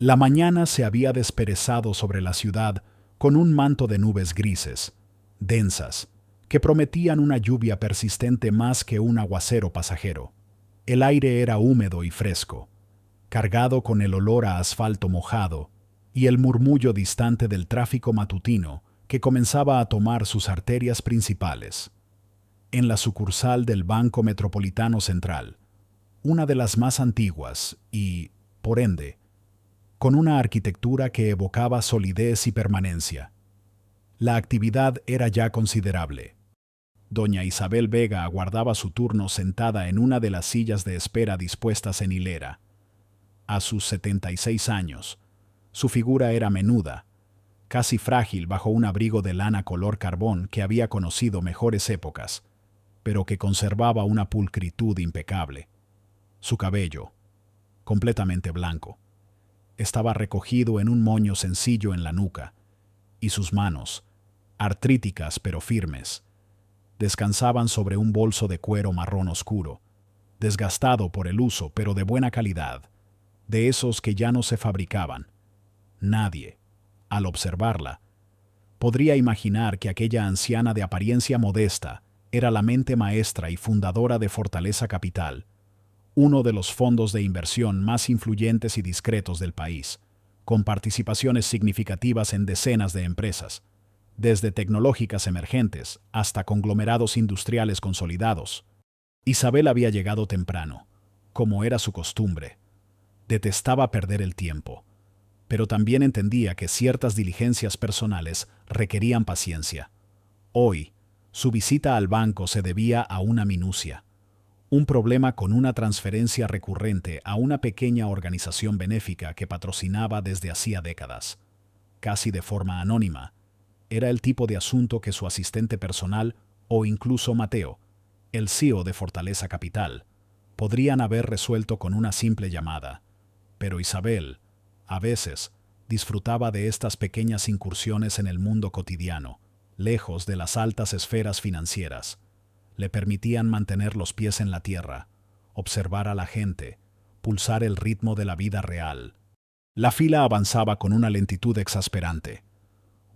La mañana se había desperezado sobre la ciudad con un manto de nubes grises, densas, que prometían una lluvia persistente más que un aguacero pasajero. El aire era húmedo y fresco, cargado con el olor a asfalto mojado y el murmullo distante del tráfico matutino que comenzaba a tomar sus arterias principales. En la sucursal del Banco Metropolitano Central, una de las más antiguas y, por ende, con una arquitectura que evocaba solidez y permanencia. La actividad era ya considerable. Doña Isabel Vega aguardaba su turno sentada en una de las sillas de espera dispuestas en hilera. A sus 76 años, su figura era menuda, casi frágil bajo un abrigo de lana color carbón que había conocido mejores épocas, pero que conservaba una pulcritud impecable. Su cabello, completamente blanco, estaba recogido en un moño sencillo en la nuca, y sus manos, artríticas pero firmes, descansaban sobre un bolso de cuero marrón oscuro, desgastado por el uso pero de buena calidad, de esos que ya no se fabricaban. Nadie, al observarla, podría imaginar que aquella anciana de apariencia modesta era la mente maestra y fundadora de Fortaleza Capital, uno de los fondos de inversión más influyentes y discretos del país, con participaciones significativas en decenas de empresas, desde tecnológicas emergentes hasta conglomerados industriales consolidados. Isabel había llegado temprano, como era su costumbre. Detestaba perder el tiempo, pero también entendía que ciertas diligencias personales requerían paciencia. Hoy, su visita al banco se debía a una minucia, un problema con una transferencia recurrente a una pequeña organización benéfica que patrocinaba desde hacía décadas. Casi de forma anónima, era el tipo de asunto que su asistente personal, o incluso Mateo, el CEO de Fortaleza Capital, podrían haber resuelto con una simple llamada. Pero Isabel, a veces, disfrutaba de estas pequeñas incursiones en el mundo cotidiano, lejos de las altas esferas financieras. Le permitían mantener los pies en la tierra, observar a la gente, pulsar el ritmo de la vida real. La fila avanzaba con una lentitud exasperante.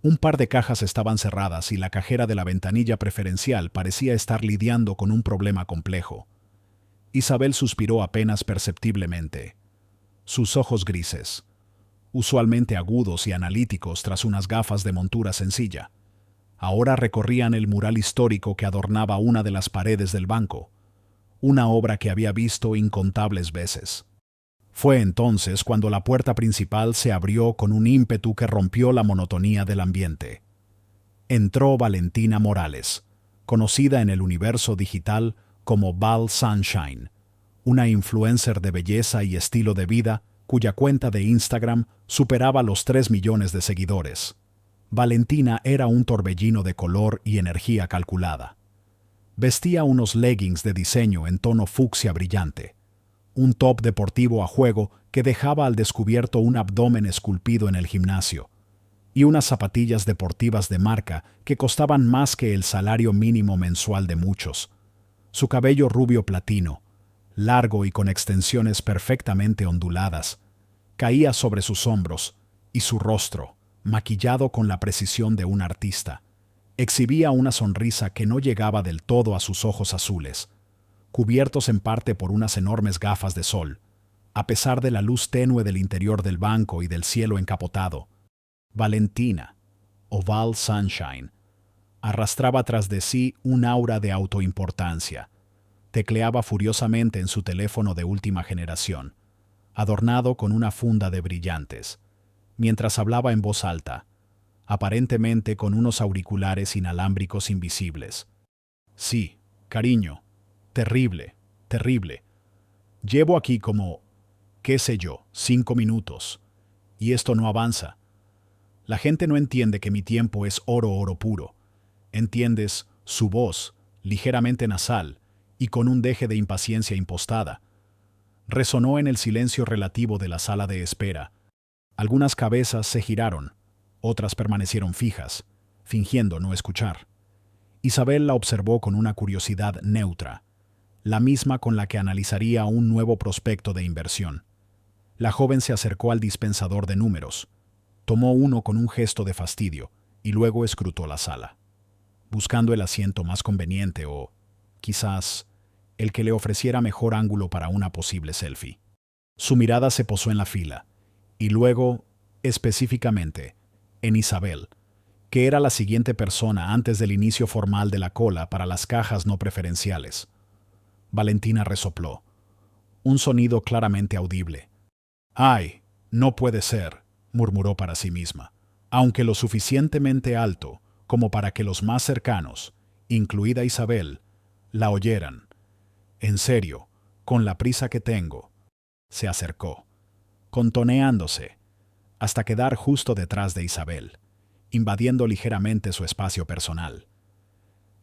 Un par de cajas estaban cerradas y la cajera de la ventanilla preferencial parecía estar lidiando con un problema complejo. Isabel suspiró apenas perceptiblemente. Sus ojos grises, usualmente agudos y analíticos tras unas gafas de montura sencilla, ahora recorrían el mural histórico que adornaba una de las paredes del banco, una obra que había visto incontables veces. Fue entonces cuando la puerta principal se abrió con un ímpetu que rompió la monotonía del ambiente. Entró Valentina Morales, conocida en el universo digital como Val Sunshine, una influencer de belleza y estilo de vida cuya cuenta de Instagram superaba los 3 millones de seguidores. Valentina era un torbellino de color y energía calculada. Vestía unos leggings de diseño en tono fucsia brillante, un top deportivo a juego que dejaba al descubierto un abdomen esculpido en el gimnasio, y unas zapatillas deportivas de marca que costaban más que el salario mínimo mensual de muchos. Su cabello rubio platino, largo y con extensiones perfectamente onduladas, caía sobre sus hombros, y su rostro, maquillado con la precisión de un artista, exhibía una sonrisa que no llegaba del todo a sus ojos azules, cubiertos en parte por unas enormes gafas de sol, a pesar de la luz tenue del interior del banco y del cielo encapotado. Valentina, o Val Sunshine, arrastraba tras de sí un aura de autoimportancia. Tecleaba furiosamente en su teléfono de última generación, adornado con una funda de brillantes, mientras hablaba en voz alta, aparentemente con unos auriculares inalámbricos invisibles. Sí, cariño, terrible, terrible. Llevo aquí como, qué sé yo, 5 minutos, y esto no avanza. La gente no entiende que mi tiempo es oro, oro puro. ¿Entiendes? Su voz, ligeramente nasal, y con un deje de impaciencia impostada, resonó en el silencio relativo de la sala de espera. Algunas cabezas se giraron, otras permanecieron fijas, fingiendo no escuchar. Isabel la observó con una curiosidad neutra, la misma con la que analizaría un nuevo prospecto de inversión. La joven se acercó al dispensador de números, tomó uno con un gesto de fastidio y luego escrutó la sala, buscando el asiento más conveniente o, quizás, el que le ofreciera mejor ángulo para una posible selfie. Su mirada se posó en la fila, y luego, específicamente, en Isabel, que era la siguiente persona antes del inicio formal de la cola para las cajas no preferenciales. Valentina resopló, un sonido claramente audible. «¡Ay! No puede ser», murmuró para sí misma, aunque lo suficientemente alto como para que los más cercanos, incluida Isabel, la oyeran. «En serio, con la prisa que tengo». Se acercó, contoneándose, hasta quedar justo detrás de Isabel, invadiendo ligeramente su espacio personal.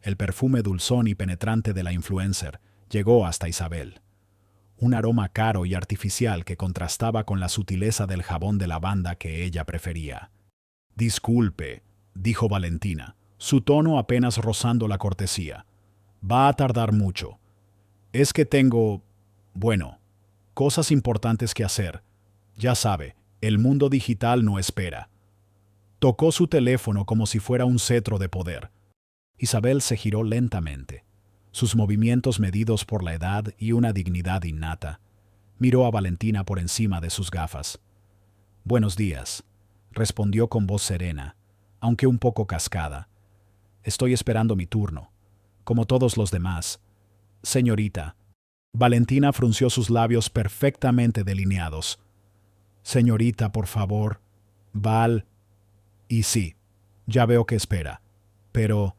El perfume dulzón y penetrante de la influencer llegó hasta Isabel. Un aroma caro y artificial que contrastaba con la sutileza del jabón de lavanda que ella prefería. «Disculpe», dijo Valentina, su tono apenas rozando la cortesía. «Va a tardar mucho. Es que tengo, bueno, cosas importantes que hacer. Ya sabe, el mundo digital no espera». Tocó su teléfono como si fuera un cetro de poder. Isabel se giró lentamente, sus movimientos medidos por la edad y una dignidad innata. Miró a Valentina por encima de sus gafas. «Buenos días», respondió con voz serena, aunque un poco cascada. «Estoy esperando mi turno, como todos los demás. Señorita». Valentina frunció sus labios perfectamente delineados. «Señorita, por favor. Val». «Y sí, ya veo que espera. Pero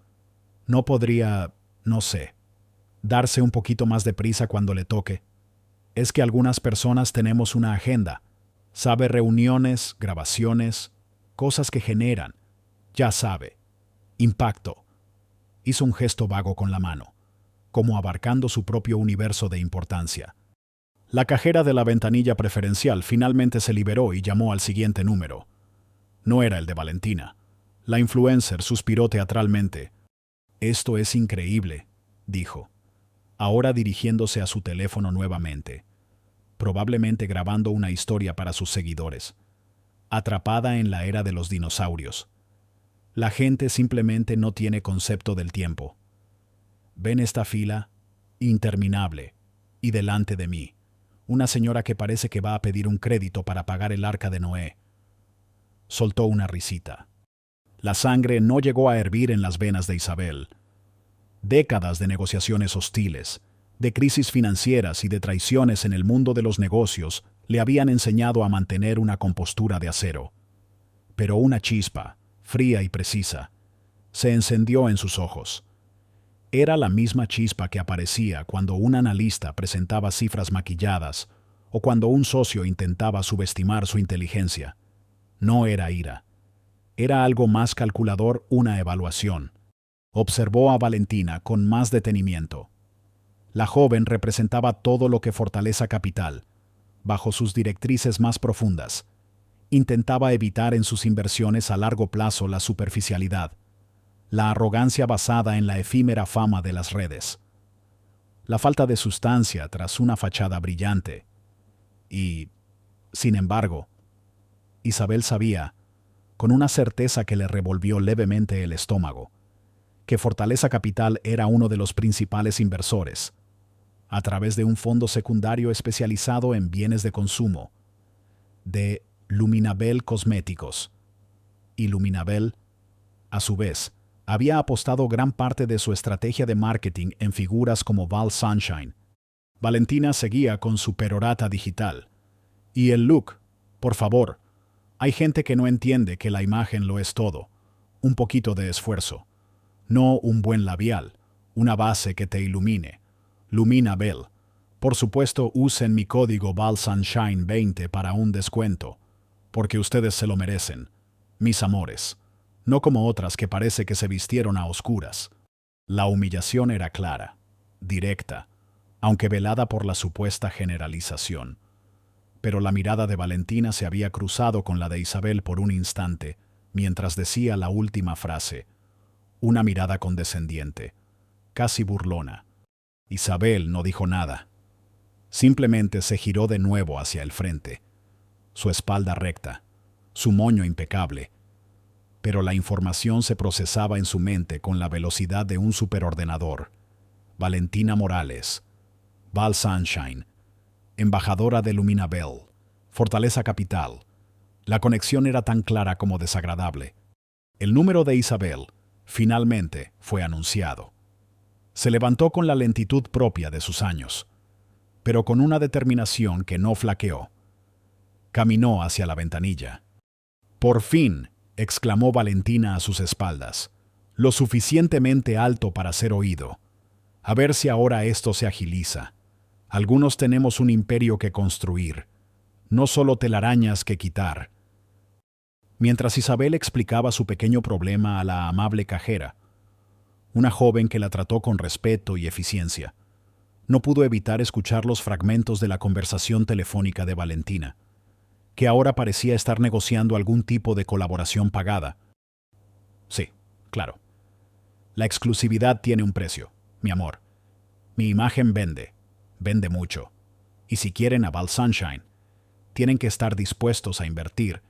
no podría, no sé, darse un poquito más de prisa cuando le toque. Es que algunas personas tenemos una agenda. Sabe, reuniones, grabaciones, cosas que generan, ya sabe, impacto». Hizo un gesto vago con la mano, como abarcando su propio universo de importancia. La cajera de la ventanilla preferencial finalmente se liberó y llamó al siguiente número. No era el de Valentina. La influencer suspiró teatralmente. «Esto es increíble», dijo, ahora dirigiéndose a su teléfono nuevamente, probablemente grabando una historia para sus seguidores. Atrapada en la era de los dinosaurios. La gente simplemente no tiene concepto del tiempo. ¿Ven esta fila? Interminable. Y delante de mí, una señora que parece que va a pedir un crédito para pagar el arca de Noé. Soltó una risita. La sangre no llegó a hervir en las venas de Isabel. Décadas de negociaciones hostiles, de crisis financieras y de traiciones en el mundo de los negocios le habían enseñado a mantener una compostura de acero. Pero una chispa, fría y precisa, se encendió en sus ojos. Era la misma chispa que aparecía cuando un analista presentaba cifras maquilladas o cuando un socio intentaba subestimar su inteligencia. No era ira. Era algo más calculador, una evaluación. Observó a Valentina con más detenimiento. La joven representaba todo lo que Fortaleza Capital, bajo sus directrices más profundas, intentaba evitar en sus inversiones a largo plazo la superficialidad, la arrogancia basada en la efímera fama de las redes, la falta de sustancia tras una fachada brillante. Y, sin embargo, Isabel sabía, con una certeza que le revolvió levemente el estómago, que Fortaleza Capital era uno de los principales inversores, a través de un fondo secundario especializado en bienes de consumo, de Luminabel Cosméticos. Y Luminabel, a su vez, había apostado gran parte de su estrategia de marketing en figuras como Val Sunshine. Valentina seguía con su perorata digital. Y el look, por favor. Hay gente que no entiende que la imagen lo es todo. Un poquito de esfuerzo. No un buen labial, una base que te ilumine. Luminabel. Por supuesto, usen mi código ValSunshine20 para un descuento, porque ustedes se lo merecen, mis amores. No como otras que parece que se vistieron a oscuras. La humillación era clara, directa, aunque velada por la supuesta generalización. Pero la mirada de Valentina se había cruzado con la de Isabel por un instante, mientras decía la última frase. Una mirada condescendiente, casi burlona. Isabel no dijo nada. Simplemente se giró de nuevo hacia el frente, su espalda recta, su moño impecable. Pero la información se procesaba en su mente con la velocidad de un superordenador. Valentina Morales, Val Sunshine, embajadora de Luminabel, Fortaleza Capital. La conexión era tan clara como desagradable. El número de Isabel, finalmente, fue anunciado. Se levantó con la lentitud propia de sus años, pero con una determinación que no flaqueó. Caminó hacia la ventanilla. «Por fin», exclamó Valentina a sus espaldas, «lo suficientemente alto para ser oído. A ver si ahora esto se agiliza. Algunos tenemos un imperio que construir, no solo telarañas que quitar». Mientras Isabel explicaba su pequeño problema a la amable cajera, una joven que la trató con respeto y eficiencia, no pudo evitar escuchar los fragmentos de la conversación telefónica de Valentina, que ahora parecía estar negociando algún tipo de colaboración pagada. «Sí, claro. La exclusividad tiene un precio, mi amor. Mi imagen vende mucho. Y si quieren a Val Sunshine, tienen que estar dispuestos a invertir.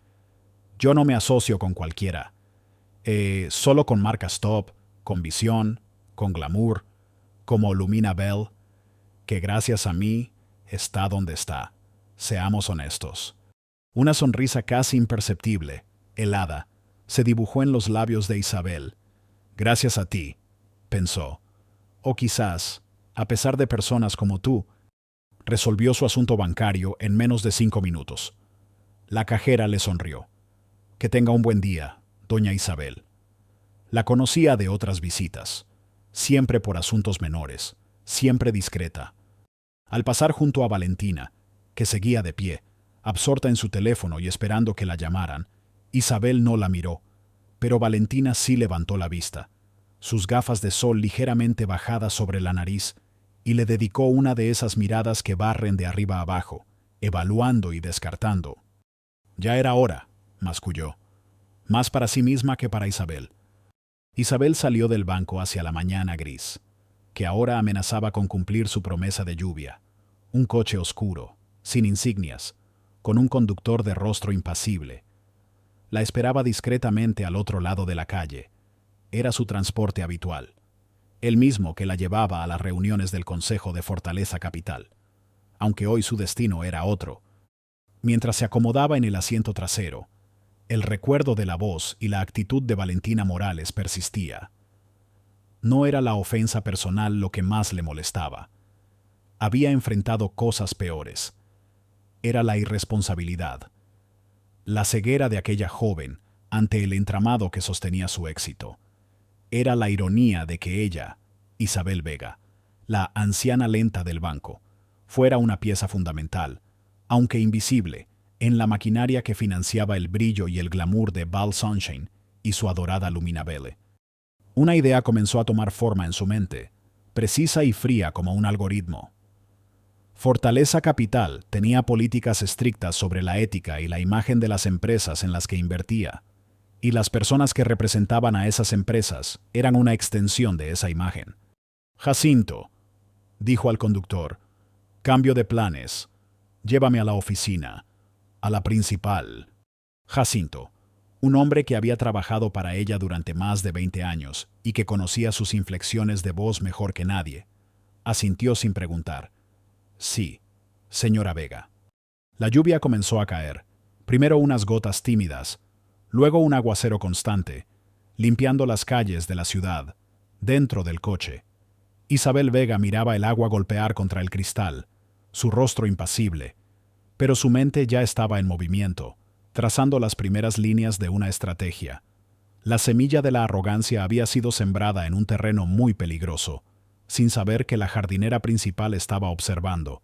Yo no me asocio con cualquiera. Solo con marcas top, con visión, con glamour, como Lumina Bell, que gracias a mí está donde está. Seamos honestos». Una sonrisa casi imperceptible, helada, se dibujó en los labios de Isabel. «Gracias a ti», pensó. «O quizás, a pesar de personas como tú», resolvió su asunto bancario en menos de 5 minutos. La cajera le sonrió. «Que tenga un buen día, doña Isabel». La conocía de otras visitas, siempre por asuntos menores, siempre discreta. Al pasar junto a Valentina, que seguía de pie, absorta en su teléfono y esperando que la llamaran, Isabel no la miró, pero Valentina sí levantó la vista, sus gafas de sol ligeramente bajadas sobre la nariz, y le dedicó una de esas miradas que barren de arriba abajo, evaluando y descartando. «Ya era hora», masculló, más para sí misma que para Isabel. Isabel salió del banco hacia la mañana gris, que ahora amenazaba con cumplir su promesa de lluvia. Un coche oscuro, sin insignias, con un conductor de rostro impasible. La esperaba discretamente al otro lado de la calle. Era su transporte habitual, el mismo que la llevaba a las reuniones del Consejo de Fortaleza Capital, aunque hoy su destino era otro. Mientras se acomodaba en el asiento trasero, el recuerdo de la voz y la actitud de Valentina Morales persistía. No era la ofensa personal lo que más le molestaba. Había enfrentado cosas peores. Era la irresponsabilidad, la ceguera de aquella joven ante el entramado que sostenía su éxito. Era la ironía de que ella, Isabel Vega, la anciana lenta del banco, fuera una pieza fundamental, aunque invisible, en la maquinaria que financiaba el brillo y el glamour de Val Sunshine y su adorada Luminabelle. Una idea comenzó a tomar forma en su mente, precisa y fría como un algoritmo. Fortaleza Capital tenía políticas estrictas sobre la ética y la imagen de las empresas en las que invertía, y las personas que representaban a esas empresas eran una extensión de esa imagen. «Jacinto», dijo al conductor, «cambio de planes. Llévame a la oficina, a la principal». Jacinto, un hombre que había trabajado para ella durante más de 20 años y que conocía sus inflexiones de voz mejor que nadie, asintió sin preguntar. «Sí, señora Vega». La lluvia comenzó a caer, primero unas gotas tímidas, luego un aguacero constante, limpiando las calles de la ciudad, dentro del coche. Isabel Vega miraba el agua golpear contra el cristal, su rostro impasible, pero su mente ya estaba en movimiento, trazando las primeras líneas de una estrategia. La semilla de la arrogancia había sido sembrada en un terreno muy peligroso, sin saber que la jardinera principal estaba observando,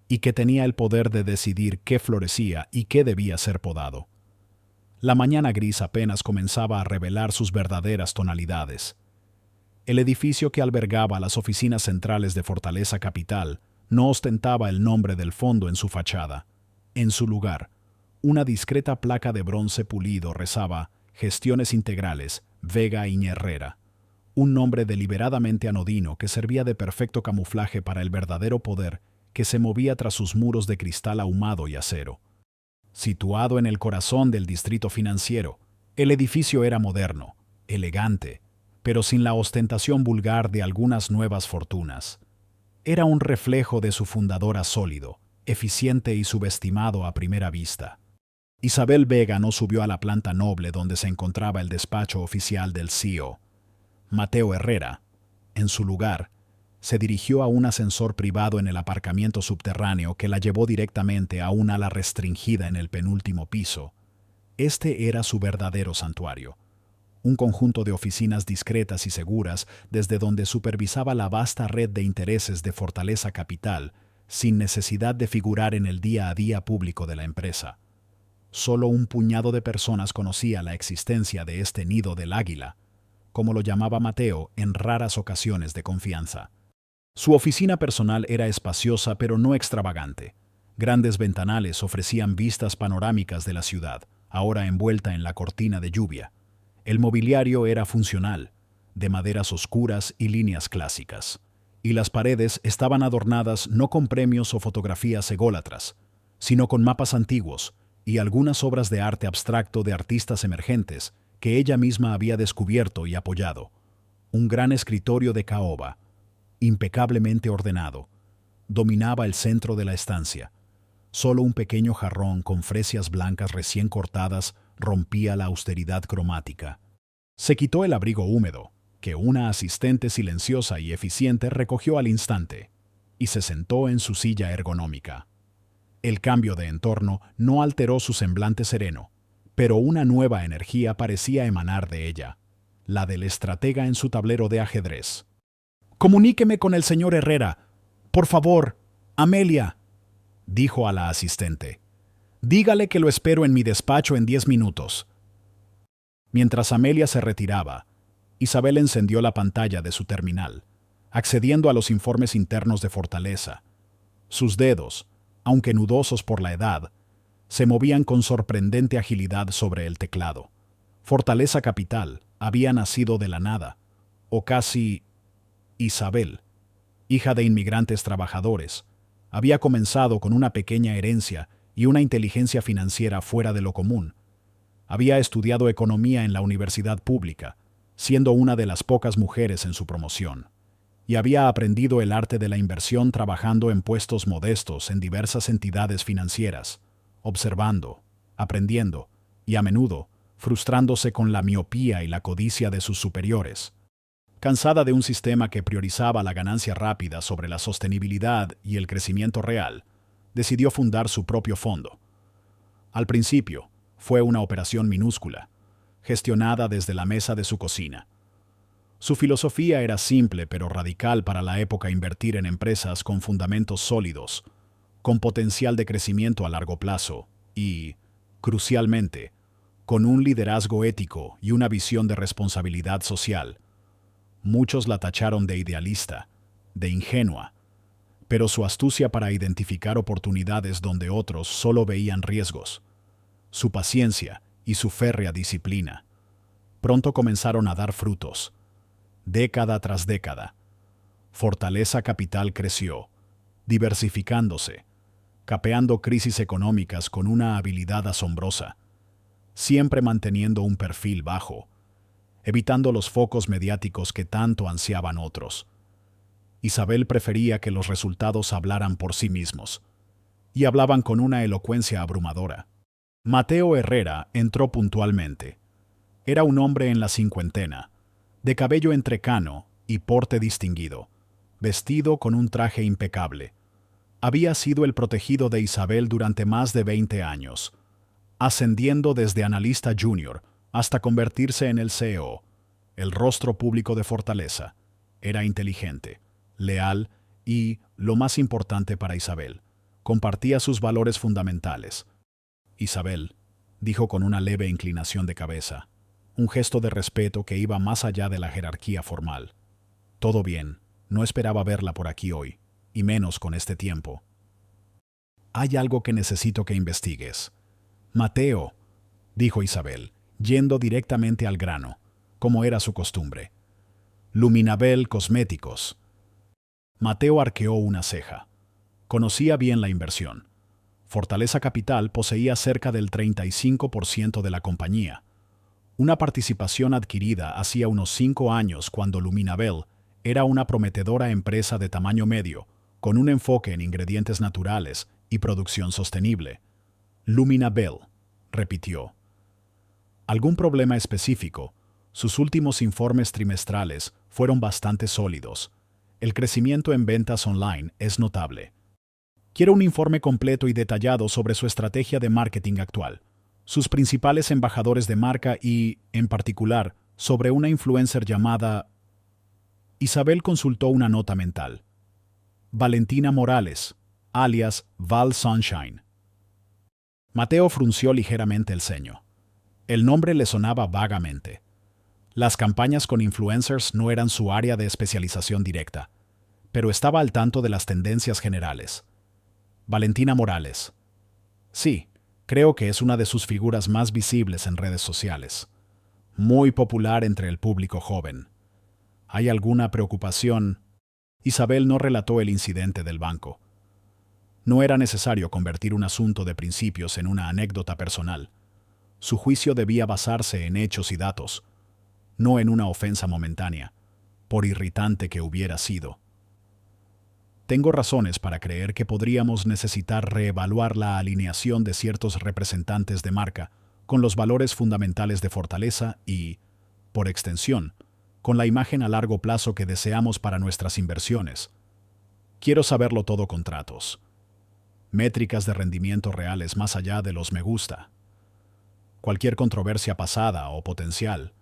y que tenía el poder de decidir qué florecía y qué debía ser podado. La mañana gris apenas comenzaba a revelar sus verdaderas tonalidades. El edificio que albergaba las oficinas centrales de Fortaleza Capital no ostentaba el nombre del fondo en su fachada. En su lugar, una discreta placa de bronce pulido rezaba «Gestiones Integrales, Vega y Herrera», un nombre deliberadamente anodino que servía de perfecto camuflaje para el verdadero poder que se movía tras sus muros de cristal ahumado y acero. Situado en el corazón del distrito financiero, el edificio era moderno, elegante, pero sin la ostentación vulgar de algunas nuevas fortunas. Era un reflejo de su fundadora sólido, eficiente y subestimado a primera vista. Isabel Vega no subió a la planta noble donde se encontraba el despacho oficial del CEO. Mateo Herrera, en su lugar, se dirigió a un ascensor privado en el aparcamiento subterráneo que la llevó directamente a un ala restringida en el penúltimo piso. Este era su verdadero santuario. Un conjunto de oficinas discretas y seguras desde donde supervisaba la vasta red de intereses de Fortaleza Capital, sin necesidad de figurar en el día a día público de la empresa. Solo un puñado de personas conocía la existencia de este nido del águila, como lo llamaba Mateo en raras ocasiones de confianza. Su oficina personal era espaciosa pero no extravagante. Grandes ventanales ofrecían vistas panorámicas de la ciudad, ahora envuelta en la cortina de lluvia. El mobiliario era funcional, de maderas oscuras y líneas clásicas, y las paredes estaban adornadas no con premios o fotografías ególatras, sino con mapas antiguos y algunas obras de arte abstracto de artistas emergentes que ella misma había descubierto y apoyado. Un gran escritorio de caoba, impecablemente ordenado, dominaba el centro de la estancia. Solo un pequeño jarrón con fresias blancas recién cortadas rompía la austeridad cromática. Se quitó el abrigo húmedo, que una asistente silenciosa y eficiente recogió al instante, y se sentó en su silla ergonómica. El cambio de entorno no alteró su semblante sereno, pero una nueva energía parecía emanar de ella, la del estratega en su tablero de ajedrez. «Comuníqueme con el señor Herrera. Por favor, Amelia», dijo a la asistente. «Dígale que lo espero en mi despacho en 10 minutos». Mientras Amelia se retiraba, Isabel encendió la pantalla de su terminal, accediendo a los informes internos de Fortaleza. Sus dedos, aunque nudosos por la edad, se movían con sorprendente agilidad sobre el teclado. Fortaleza Capital había nacido de la nada, o casi. Isabel, hija de inmigrantes trabajadores, había comenzado con una pequeña herencia y una inteligencia financiera fuera de lo común. Había estudiado economía en la universidad pública, siendo una de las pocas mujeres en su promoción, y había aprendido el arte de la inversión trabajando en puestos modestos en diversas entidades financieras, observando, aprendiendo y a menudo frustrándose con la miopía y la codicia de sus superiores. Cansada de un sistema que priorizaba la ganancia rápida sobre la sostenibilidad y el crecimiento real, decidió fundar su propio fondo. Al principio, fue una operación minúscula, gestionada desde la mesa de su cocina. Su filosofía era simple pero radical para la época: invertir en empresas con fundamentos sólidos, con potencial de crecimiento a largo plazo y, crucialmente, con un liderazgo ético y una visión de responsabilidad social. Muchos la tacharon de idealista, de ingenua, pero su astucia para identificar oportunidades donde otros solo veían riesgos, su paciencia y su férrea disciplina, pronto comenzaron a dar frutos. Década tras década, Fortaleza Capital creció, diversificándose, capeando crisis económicas con una habilidad asombrosa, siempre manteniendo un perfil bajo, evitando los focos mediáticos que tanto ansiaban otros. Isabel prefería que los resultados hablaran por sí mismos, y hablaban con una elocuencia abrumadora. Mateo Herrera entró puntualmente. Era un hombre en la cincuentena, de cabello entrecano y porte distinguido, vestido con un traje impecable. Había sido el protegido de Isabel durante más de 20 años, ascendiendo desde analista junior hasta convertirse en el CEO, el rostro público de Fortaleza. Era inteligente, leal y, lo más importante para Isabel, compartía sus valores fundamentales. «Isabel», dijo con una leve inclinación de cabeza, un gesto de respeto que iba más allá de la jerarquía formal. «Todo bien, no esperaba verla por aquí hoy, y menos con este tiempo». «Hay algo que necesito que investigues». «Mateo», dijo Isabel, yendo directamente al grano, como era su costumbre. «Luminabel Cosméticos». Mateo arqueó una ceja. Conocía bien la inversión. Fortaleza Capital poseía cerca del 35% de la compañía, una participación adquirida hacía unos 5 años cuando Luminabel era una prometedora empresa de tamaño medio, con un enfoque en ingredientes naturales y producción sostenible. Luminabel, repitió. ¿Algún problema específico? Sus últimos informes trimestrales fueron bastante sólidos. El crecimiento en ventas online es notable. Quiero un informe completo y detallado sobre su estrategia de marketing actual, sus principales embajadores de marca y, en particular, sobre una influencer llamada... Isabel consultó una nota mental. Valentina Morales, alias Val Sunshine. Mateo frunció ligeramente el ceño. El nombre le sonaba vagamente. Las campañas con influencers no eran su área de especialización directa, pero estaba al tanto de las tendencias generales. Valentina Morales. Sí, creo que es una de sus figuras más visibles en redes sociales. Muy popular entre el público joven. ¿Hay alguna preocupación? Isabel no relató el incidente del banco. No era necesario convertir un asunto de principios en una anécdota personal. Su juicio debía basarse en hechos y datos, no en una ofensa momentánea, por irritante que hubiera sido. Tengo razones para creer que podríamos necesitar reevaluar la alineación de ciertos representantes de marca con los valores fundamentales de Fortaleza y, por extensión, con la imagen a largo plazo que deseamos para nuestras inversiones. Quiero saberlo todo con tratos. Métricas de rendimiento reales más allá de los me gusta. Cualquier controversia pasada o potencial.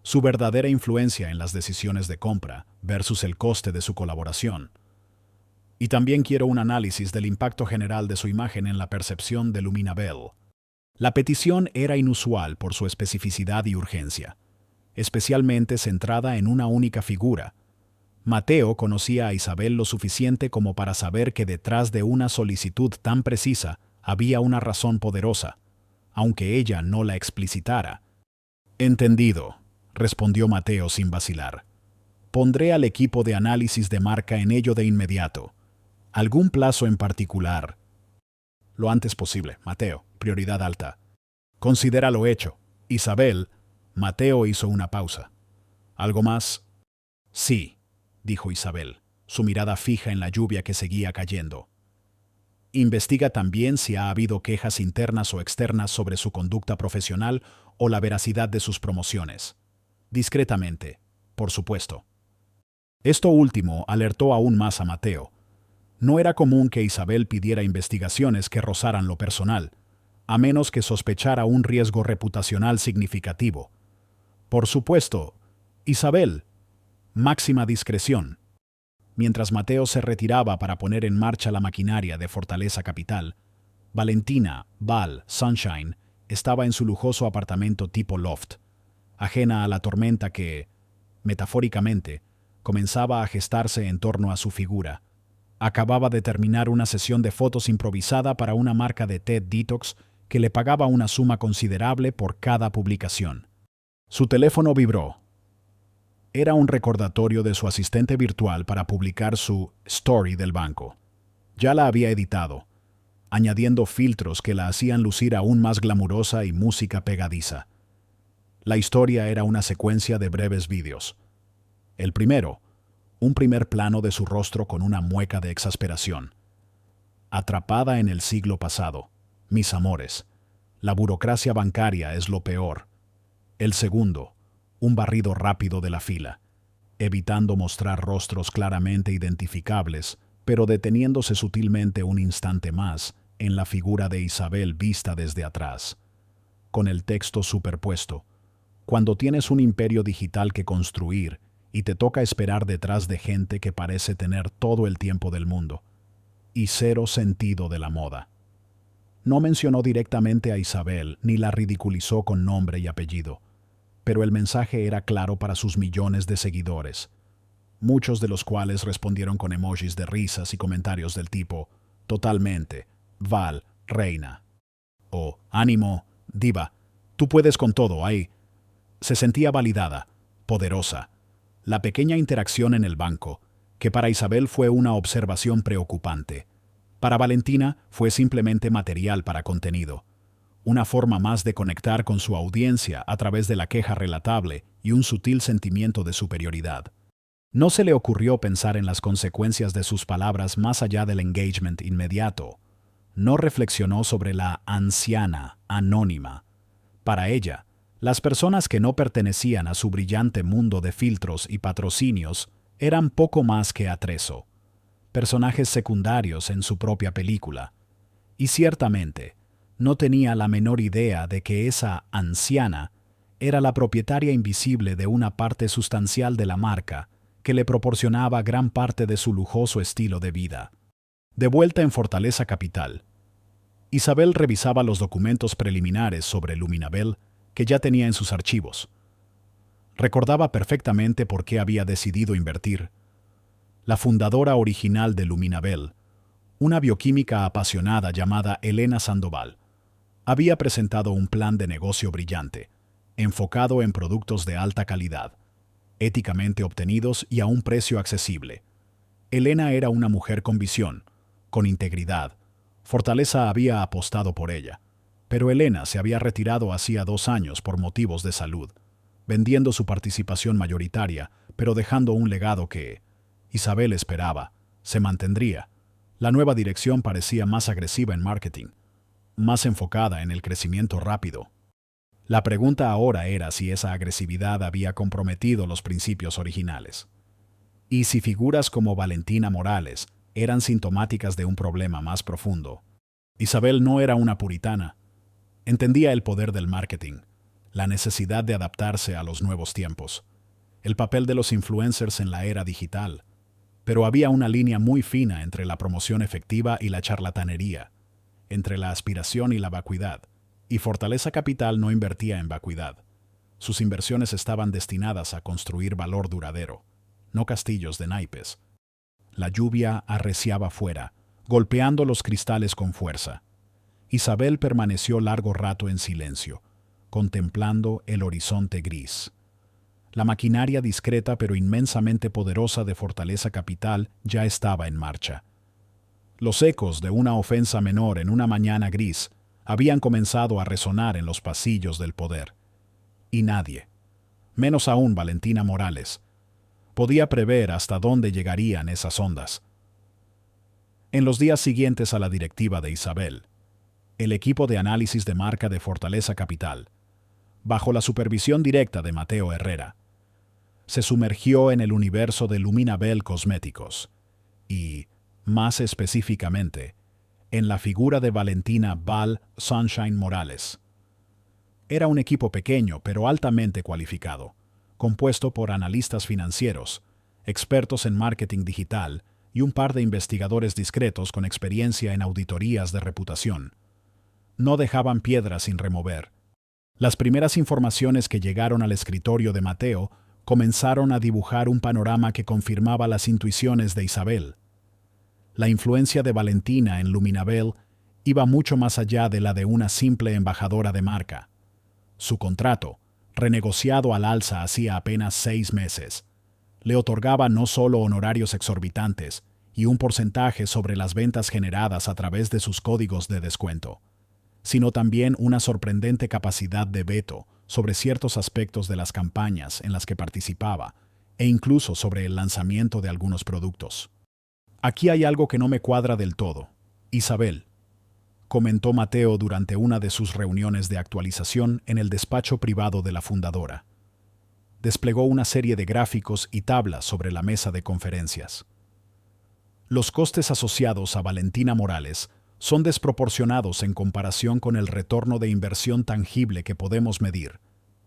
Su verdadera influencia en las decisiones de compra versus el coste de su colaboración. Y también quiero un análisis del impacto general de su imagen en la percepción de Luminabel. La petición era inusual por su especificidad y urgencia, especialmente centrada en una única figura. Mateo conocía a Isabel lo suficiente como para saber que detrás de una solicitud tan precisa había una razón poderosa, aunque ella no la explicitara. Entendido, respondió Mateo sin vacilar. Pondré al equipo de análisis de marca en ello de inmediato. ¿Algún plazo en particular? Lo antes posible, Mateo, prioridad alta. Considéralo hecho. Isabel, Mateo hizo una pausa. ¿Algo más? Sí, dijo Isabel, su mirada fija en la lluvia que seguía cayendo. Investiga también si ha habido quejas internas o externas sobre su conducta profesional o la veracidad de sus promociones. Discretamente, por supuesto. Esto último alertó aún más a Mateo. No era común que Isabel pidiera investigaciones que rozaran lo personal, a menos que sospechara un riesgo reputacional significativo. Por supuesto, Isabel, máxima discreción. Mientras Mateo se retiraba para poner en marcha la maquinaria de Fortaleza Capital, Valentina, Val, Sunshine, estaba en su lujoso apartamento tipo loft, ajena a la tormenta que, metafóricamente, comenzaba a gestarse en torno a su figura. Acababa de terminar una sesión de fotos improvisada para una marca de té detox que le pagaba una suma considerable por cada publicación. Su teléfono vibró. Era un recordatorio de su asistente virtual para publicar su story del banco. Ya la había editado, añadiendo filtros que la hacían lucir aún más glamurosa y música pegadiza. La historia era una secuencia de breves vídeos. El primero, un primer plano de su rostro con una mueca de exasperación. Atrapada en el siglo pasado, mis amores, la burocracia bancaria es lo peor. El segundo, un barrido rápido de la fila, evitando mostrar rostros claramente identificables, pero deteniéndose sutilmente un instante más en la figura de Isabel vista desde atrás. Con el texto superpuesto, cuando tienes un imperio digital que construir y te toca esperar detrás de gente que parece tener todo el tiempo del mundo, y cero sentido de la moda. No mencionó directamente a Isabel ni la ridiculizó con nombre y apellido, pero el mensaje era claro para sus millones de seguidores, muchos de los cuales respondieron con emojis de risas y comentarios del tipo «Totalmente, Val, reina» o «Ánimo, diva, tú puedes con todo, ahí». Se sentía validada, poderosa. La pequeña interacción en el banco, que para Isabel fue una observación preocupante, Para Valentina fue simplemente material para contenido, una forma más de conectar con su audiencia a través de la queja relatable y un sutil sentimiento de superioridad. No se le ocurrió pensar en las consecuencias de sus palabras más allá del engagement inmediato. No reflexionó sobre la anciana anónima. Para ella, las personas que no pertenecían a su brillante mundo de filtros y patrocinios eran poco más que atrezo, personajes secundarios en su propia película. Y ciertamente, no tenía la menor idea de que esa anciana era la propietaria invisible de una parte sustancial de la marca que le proporcionaba gran parte de su lujoso estilo de vida. De vuelta en Fortaleza Capital, Isabel revisaba los documentos preliminares sobre Luminabel que ya tenía en sus archivos. Recordaba perfectamente por qué había decidido invertir. La fundadora original de Luminabel, una bioquímica apasionada llamada Elena Sandoval, había presentado un plan de negocio brillante, enfocado en productos de alta calidad, éticamente obtenidos y a un precio accesible. Elena era una mujer con visión, con integridad. Fortaleza había apostado por ella, pero Elena se había retirado hacía 2 años por motivos de salud, vendiendo su participación mayoritaria, pero dejando un legado que, Isabel esperaba, se mantendría. La nueva dirección parecía más agresiva en marketing, más enfocada en el crecimiento rápido. La pregunta ahora era si esa agresividad había comprometido los principios originales. Y si figuras como Valentina Morales eran sintomáticas de un problema más profundo. Isabel no era una puritana. Entendía el poder del marketing, la necesidad de adaptarse a los nuevos tiempos, el papel de los influencers en la era digital. Pero había una línea muy fina entre la promoción efectiva y la charlatanería, entre la aspiración y la vacuidad, y Fortaleza Capital no invertía en vacuidad. Sus inversiones estaban destinadas a construir valor duradero, no castillos de naipes. La lluvia arreciaba fuera, golpeando los cristales con fuerza. Isabel permaneció largo rato en silencio, contemplando el horizonte gris. La maquinaria discreta pero inmensamente poderosa de Fortaleza Capital ya estaba en marcha. Los ecos de una ofensa menor en una mañana gris habían comenzado a resonar en los pasillos del poder. Y nadie, menos aún Valentina Morales, podía prever hasta dónde llegarían esas ondas. En los días siguientes a la directiva de Isabel, el equipo de análisis de marca de Fortaleza Capital, bajo la supervisión directa de Mateo Herrera, se sumergió en el universo de Luminabel Cosméticos y, más específicamente, en la figura de Valentina Val Sunshine Morales. Era un equipo pequeño pero altamente cualificado, compuesto por analistas financieros, expertos en marketing digital y un par de investigadores discretos con experiencia en auditorías de reputación. No dejaban piedra sin remover. Las primeras informaciones que llegaron al escritorio de Mateo comenzaron a dibujar un panorama que confirmaba las intuiciones de Isabel. La influencia de Valentina en Luminabel iba mucho más allá de la de una simple embajadora de marca. Su contrato, renegociado al alza hacía apenas 6 meses, le otorgaba no solo honorarios exorbitantes y un porcentaje sobre las ventas generadas a través de sus códigos de descuento, sino también una sorprendente capacidad de veto sobre ciertos aspectos de las campañas en las que participaba e incluso sobre el lanzamiento de algunos productos. «Aquí hay algo que no me cuadra del todo, Isabel», comentó Mateo durante una de sus reuniones de actualización en el despacho privado de la fundadora. Desplegó una serie de gráficos y tablas sobre la mesa de conferencias. Los costes asociados a Valentina Morales son desproporcionados en comparación con el retorno de inversión tangible que podemos medir.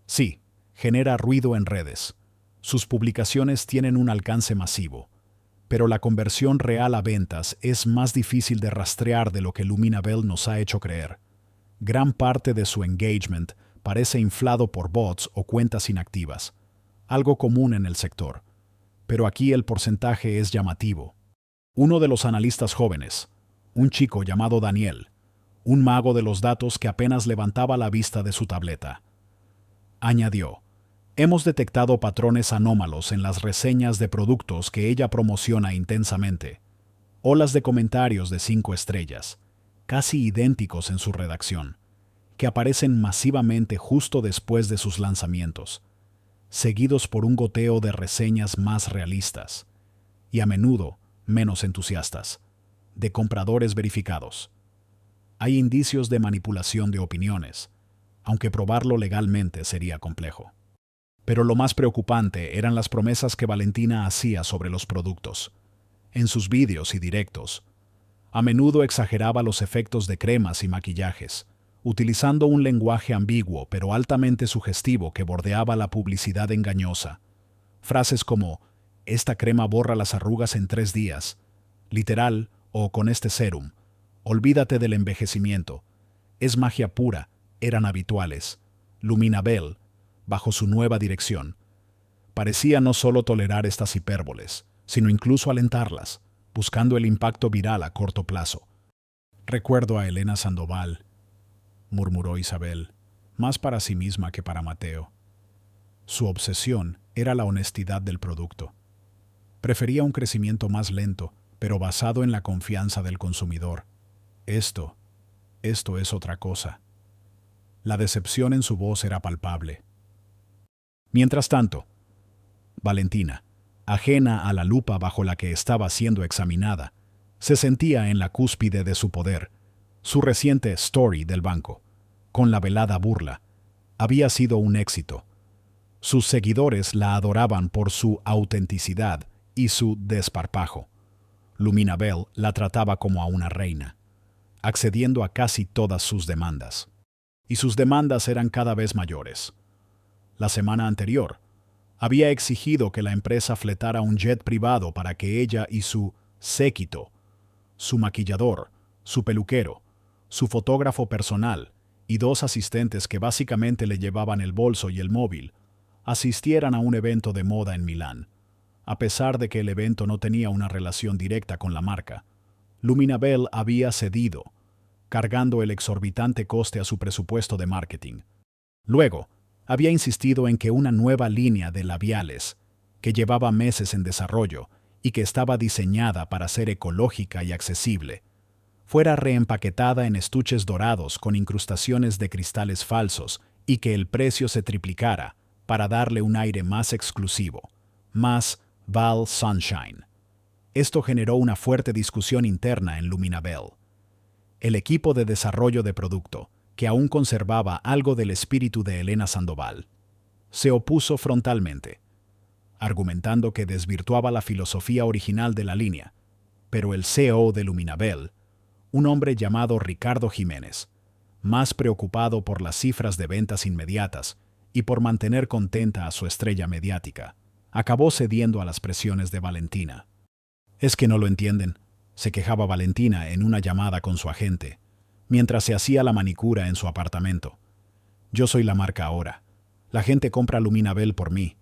Sí, genera ruido en redes. Sus publicaciones tienen un alcance masivo, pero la conversión real a ventas es más difícil de rastrear de lo que Luminabel nos ha hecho creer. Gran parte de su engagement parece inflado por bots o cuentas inactivas, algo común en el sector. Pero aquí el porcentaje es llamativo. Uno de los analistas jóvenes, un chico llamado Daniel, un mago de los datos que apenas levantaba la vista de su tableta, añadió: «Hemos detectado patrones anómalos en las reseñas de productos que ella promociona intensamente. Olas de comentarios de 5 estrellas, casi idénticos en su redacción, que aparecen masivamente justo después de sus lanzamientos, seguidos por un goteo de reseñas más realistas y a menudo menos entusiastas, de compradores verificados. Hay indicios de manipulación de opiniones, aunque probarlo legalmente sería complejo. Pero lo más preocupante eran las promesas que Valentina hacía sobre los productos. En sus vídeos y directos, a menudo exageraba los efectos de cremas y maquillajes, utilizando un lenguaje ambiguo pero altamente sugestivo que bordeaba la publicidad engañosa. Frases como, esta crema borra las arrugas en 3 días, literal, o con este serum, olvídate del envejecimiento, es magia pura, eran habituales. Luminabel, bajo su nueva dirección, parecía no solo tolerar estas hipérboles, sino incluso alentarlas, buscando el impacto viral a corto plazo. Recuerdo a Elena Sandoval, murmuró Isabel, más para sí misma que para Mateo. Su obsesión era la honestidad del producto. Prefería un crecimiento más lento, pero basado en la confianza del consumidor. Esto es otra cosa. La decepción en su voz era palpable. Mientras tanto, Valentina, ajena a la lupa bajo la que estaba siendo examinada, se sentía en la cúspide de su poder. Su reciente story del banco, con la velada burla, había sido un éxito. Sus seguidores la adoraban por su autenticidad y su desparpajo. Luminabel la trataba como a una reina, accediendo a casi todas sus demandas. Y sus demandas eran cada vez mayores. La semana anterior, había exigido que la empresa fletara un jet privado para que ella y su séquito, su maquillador, su peluquero, su fotógrafo personal y 2 asistentes que básicamente le llevaban el bolso y el móvil, asistieran a un evento de moda en Milán. A pesar de que el evento no tenía una relación directa con la marca, Luminabel había cedido, cargando el exorbitante coste a su presupuesto de marketing. Luego, había insistido en que una nueva línea de labiales, que llevaba meses en desarrollo y que estaba diseñada para ser ecológica y accesible, fuera reempaquetada en estuches dorados con incrustaciones de cristales falsos y que el precio se triplicara para darle un aire más exclusivo, más Val Sunshine. Esto generó una fuerte discusión interna en Luminabel. El equipo de desarrollo de producto, que aún conservaba algo del espíritu de Elena Sandoval, se opuso frontalmente, argumentando que desvirtuaba la filosofía original de la línea, pero el CEO de Luminabel, un hombre llamado Ricardo Jiménez, más preocupado por las cifras de ventas inmediatas y por mantener contenta a su estrella mediática, acabó cediendo a las presiones de Valentina. «Es que no lo entienden», se quejaba Valentina en una llamada con su agente, mientras se hacía la manicura en su apartamento. «Yo soy la marca ahora. La gente compra Luminabel por mí.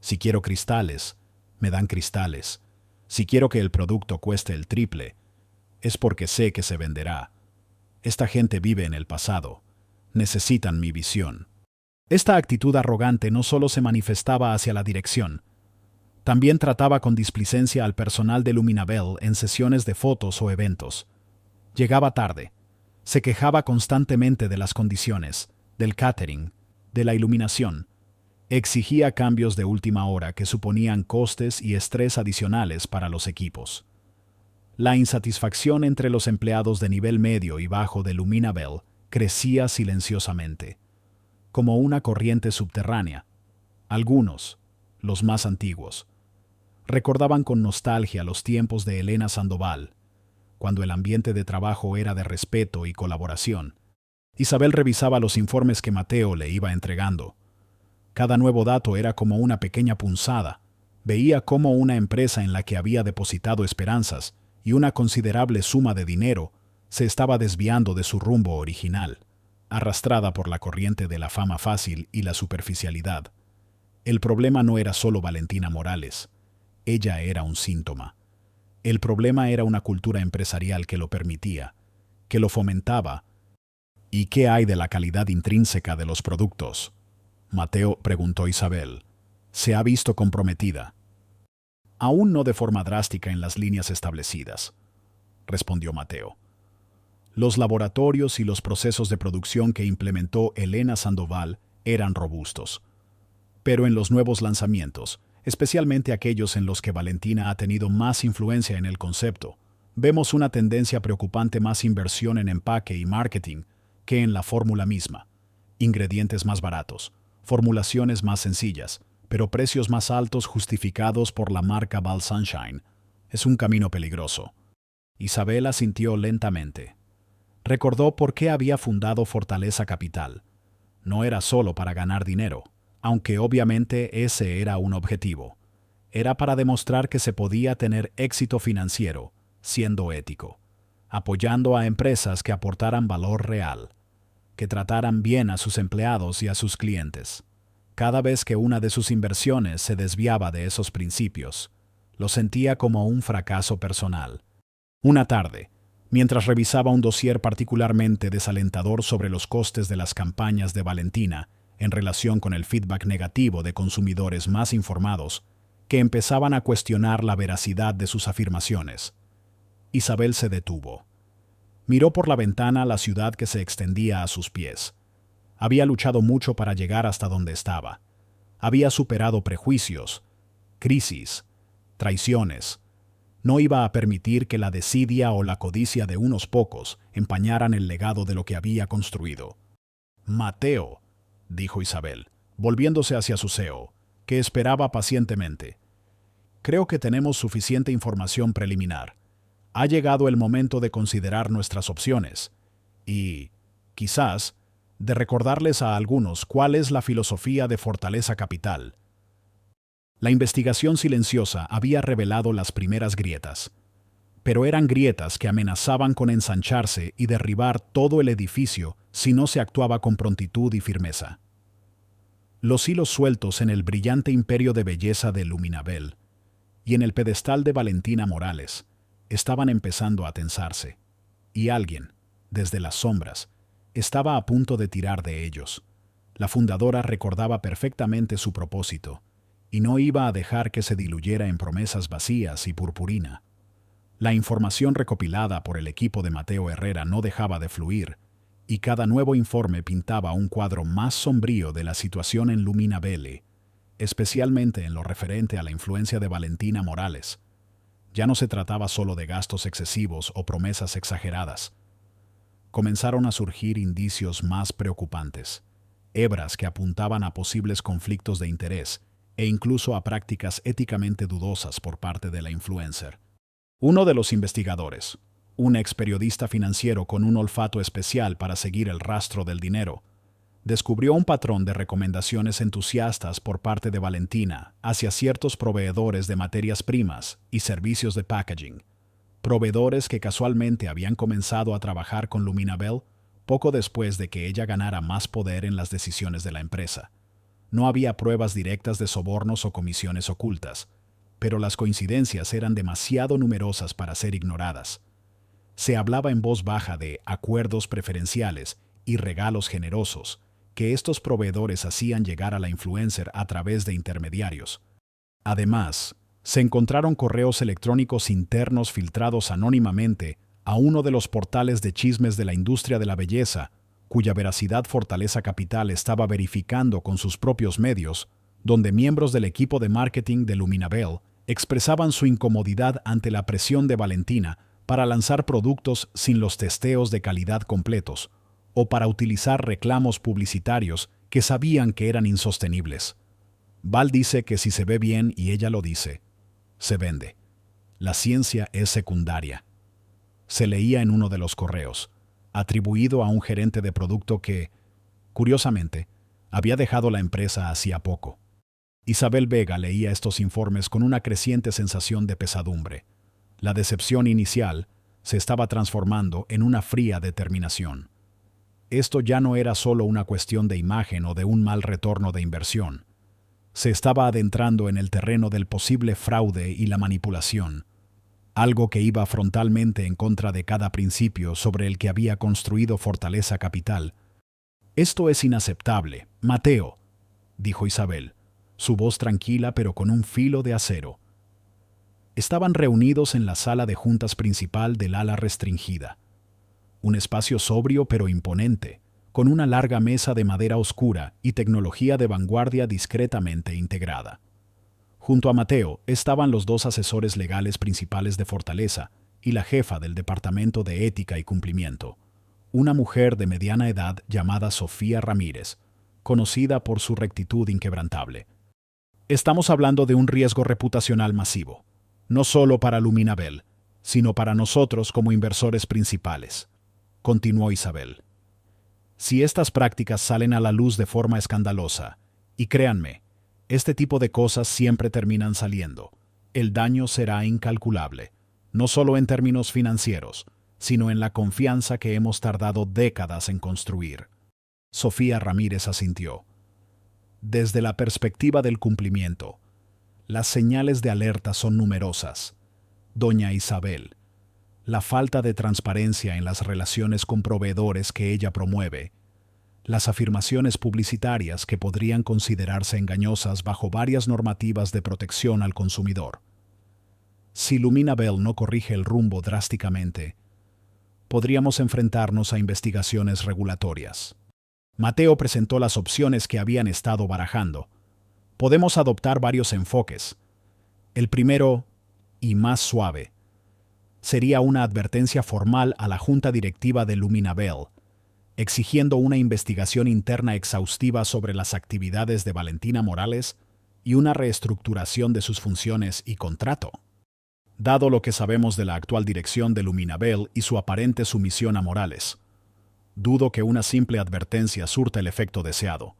Si quiero cristales, me dan cristales. Si quiero que el producto cueste el triple, es porque sé que se venderá. Esta gente vive en el pasado. Necesitan mi visión». Esta actitud arrogante no solo se manifestaba hacia la dirección, también trataba con displicencia al personal de Luminabel en sesiones de fotos o eventos. Llegaba tarde. Se quejaba constantemente de las condiciones, del catering, de la iluminación. Exigía cambios de última hora que suponían costes y estrés adicionales para los equipos. La insatisfacción entre los empleados de nivel medio y bajo de Luminabel crecía silenciosamente, como una corriente subterránea. Algunos, los más antiguos, recordaban con nostalgia los tiempos de Elena Sandoval, cuando el ambiente de trabajo era de respeto y colaboración. Isabel revisaba los informes que Mateo le iba entregando. Cada nuevo dato era como una pequeña punzada. Veía cómo una empresa en la que había depositado esperanzas y una considerable suma de dinero se estaba desviando de su rumbo original, arrastrada por la corriente de la fama fácil y la superficialidad. El problema no era solo Valentina Morales. Ella era un síntoma. El problema era una cultura empresarial que lo permitía, que lo fomentaba. ¿Y qué hay de la calidad intrínseca de los productos?, Mateo preguntó Isabel. Se ha visto comprometida. Aún no de forma drástica en las líneas establecidas. respondió Mateo. Los laboratorios y los procesos de producción que implementó Elena Sandoval eran robustos. Pero en los nuevos lanzamientos, especialmente aquellos en los que Valentina ha tenido más influencia en el concepto, vemos una tendencia preocupante: más inversión en empaque y marketing que en la fórmula misma. Ingredientes más baratos, formulaciones más sencillas, pero precios más altos justificados por la marca Val Sunshine. Es un camino peligroso. Isabel asintió lentamente. Recordó por qué había fundado Fortaleza Capital. No era solo para ganar dinero, aunque obviamente ese era un objetivo. Era para demostrar que se podía tener éxito financiero, siendo ético, apoyando a empresas que aportaran valor real, que trataran bien a sus empleados y a sus clientes. Cada vez que una de sus inversiones se desviaba de esos principios, lo sentía como un fracaso personal. Una tarde, mientras revisaba un dossier particularmente desalentador sobre los costes de las campañas de Valentina en relación con el feedback negativo de consumidores más informados, que empezaban a cuestionar la veracidad de sus afirmaciones, Isabel se detuvo. Miró por la ventana la ciudad que se extendía a sus pies. Había luchado mucho para llegar hasta donde estaba. Había superado prejuicios, crisis, traiciones. No iba a permitir que la desidia o la codicia de unos pocos empañaran el legado de lo que había construido. Mateo, dijo Isabel, volviéndose hacia su CEO, que esperaba pacientemente. Creo que tenemos suficiente información preliminar. Ha llegado el momento de considerar nuestras opciones y, quizás, de recordarles a algunos cuál es la filosofía de Fortaleza Capital. La investigación silenciosa había revelado las primeras grietas, pero eran grietas que amenazaban con ensancharse y derribar todo el edificio si no se actuaba con prontitud y firmeza. Los hilos sueltos en el brillante imperio de belleza de Luminabel y en el pedestal de Valentina Morales estaban empezando a tensarse, y alguien, desde las sombras, estaba a punto de tirar de ellos. La fundadora recordaba perfectamente su propósito, y no iba a dejar que se diluyera en promesas vacías y purpurina. La información recopilada por el equipo de Mateo Herrera no dejaba de fluir, y cada nuevo informe pintaba un cuadro más sombrío de la situación en Luminabelle, especialmente en lo referente a la influencia de Valentina Morales. Ya no se trataba solo de gastos excesivos o promesas exageradas. Comenzaron a surgir indicios más preocupantes, hebras que apuntaban a posibles conflictos de interés e incluso a prácticas éticamente dudosas por parte de la influencer. Uno de los investigadores, un ex periodista financiero con un olfato especial para seguir el rastro del dinero, descubrió un patrón de recomendaciones entusiastas por parte de Valentina hacia ciertos proveedores de materias primas y servicios de packaging, proveedores que casualmente habían comenzado a trabajar con Luminabel poco después de que ella ganara más poder en las decisiones de la empresa. No había pruebas directas de sobornos o comisiones ocultas, pero las coincidencias eran demasiado numerosas para ser ignoradas. Se hablaba en voz baja de acuerdos preferenciales y regalos generosos que estos proveedores hacían llegar a la influencer a través de intermediarios. Además, se encontraron correos electrónicos internos filtrados anónimamente a uno de los portales de chismes de la industria de la belleza, cuya veracidad Fortaleza Capital estaba verificando con sus propios medios, donde miembros del equipo de marketing de Luminabel expresaban su incomodidad ante la presión de Valentina para lanzar productos sin los testeos de calidad completos, o para utilizar reclamos publicitarios que sabían que eran insostenibles. Val dice que si se ve bien y ella lo dice, se vende. La ciencia es secundaria. Se leía en uno de los correos, atribuido a un gerente de producto que, curiosamente, había dejado la empresa hacía poco. Isabel Vega leía estos informes con una creciente sensación de pesadumbre. La decepción inicial se estaba transformando en una fría determinación. Esto ya no era solo una cuestión de imagen o de un mal retorno de inversión. Se estaba adentrando en el terreno del posible fraude y la manipulación, algo que iba frontalmente en contra de cada principio sobre el que había construido Fortaleza Capital. «Esto es inaceptable, Mateo», dijo Isabel, su voz tranquila pero con un filo de acero. estaban reunidos en la sala de juntas principal del ala restringida. Un espacio sobrio pero imponente, con una larga mesa de madera oscura y tecnología de vanguardia discretamente integrada. Junto a Mateo estaban los dos asesores legales principales de Fortaleza y la jefa del Departamento de Ética y Cumplimiento, una mujer de mediana edad llamada Sofía Ramírez, conocida por su rectitud inquebrantable. Estamos hablando de un riesgo reputacional masivo, no solo para Luminabel, sino para nosotros como inversores principales, continuó Isabel. Si estas prácticas salen a la luz de forma escandalosa, y créanme, este tipo de cosas siempre terminan saliendo, el daño será incalculable, no solo en términos financieros, sino en la confianza que hemos tardado décadas en construir. Sofía Ramírez asintió. Desde la perspectiva del cumplimiento, las señales de alerta son numerosas. Doña Isabel, la falta de transparencia en las relaciones con proveedores que ella promueve, las afirmaciones publicitarias que podrían considerarse engañosas bajo varias normativas de protección al consumidor. Si Luminabel no corrige el rumbo drásticamente, podríamos enfrentarnos a investigaciones regulatorias. Mateo presentó las opciones que habían estado barajando. Podemos adoptar varios enfoques. El primero, y más suave, sería una advertencia formal a la junta directiva de Luminabel, exigiendo una investigación interna exhaustiva sobre las actividades de Valentina Morales y una reestructuración de sus funciones y contrato. Dado lo que sabemos de la actual dirección de Luminabel y su aparente sumisión a Morales, dudo que una simple advertencia surta el efecto deseado,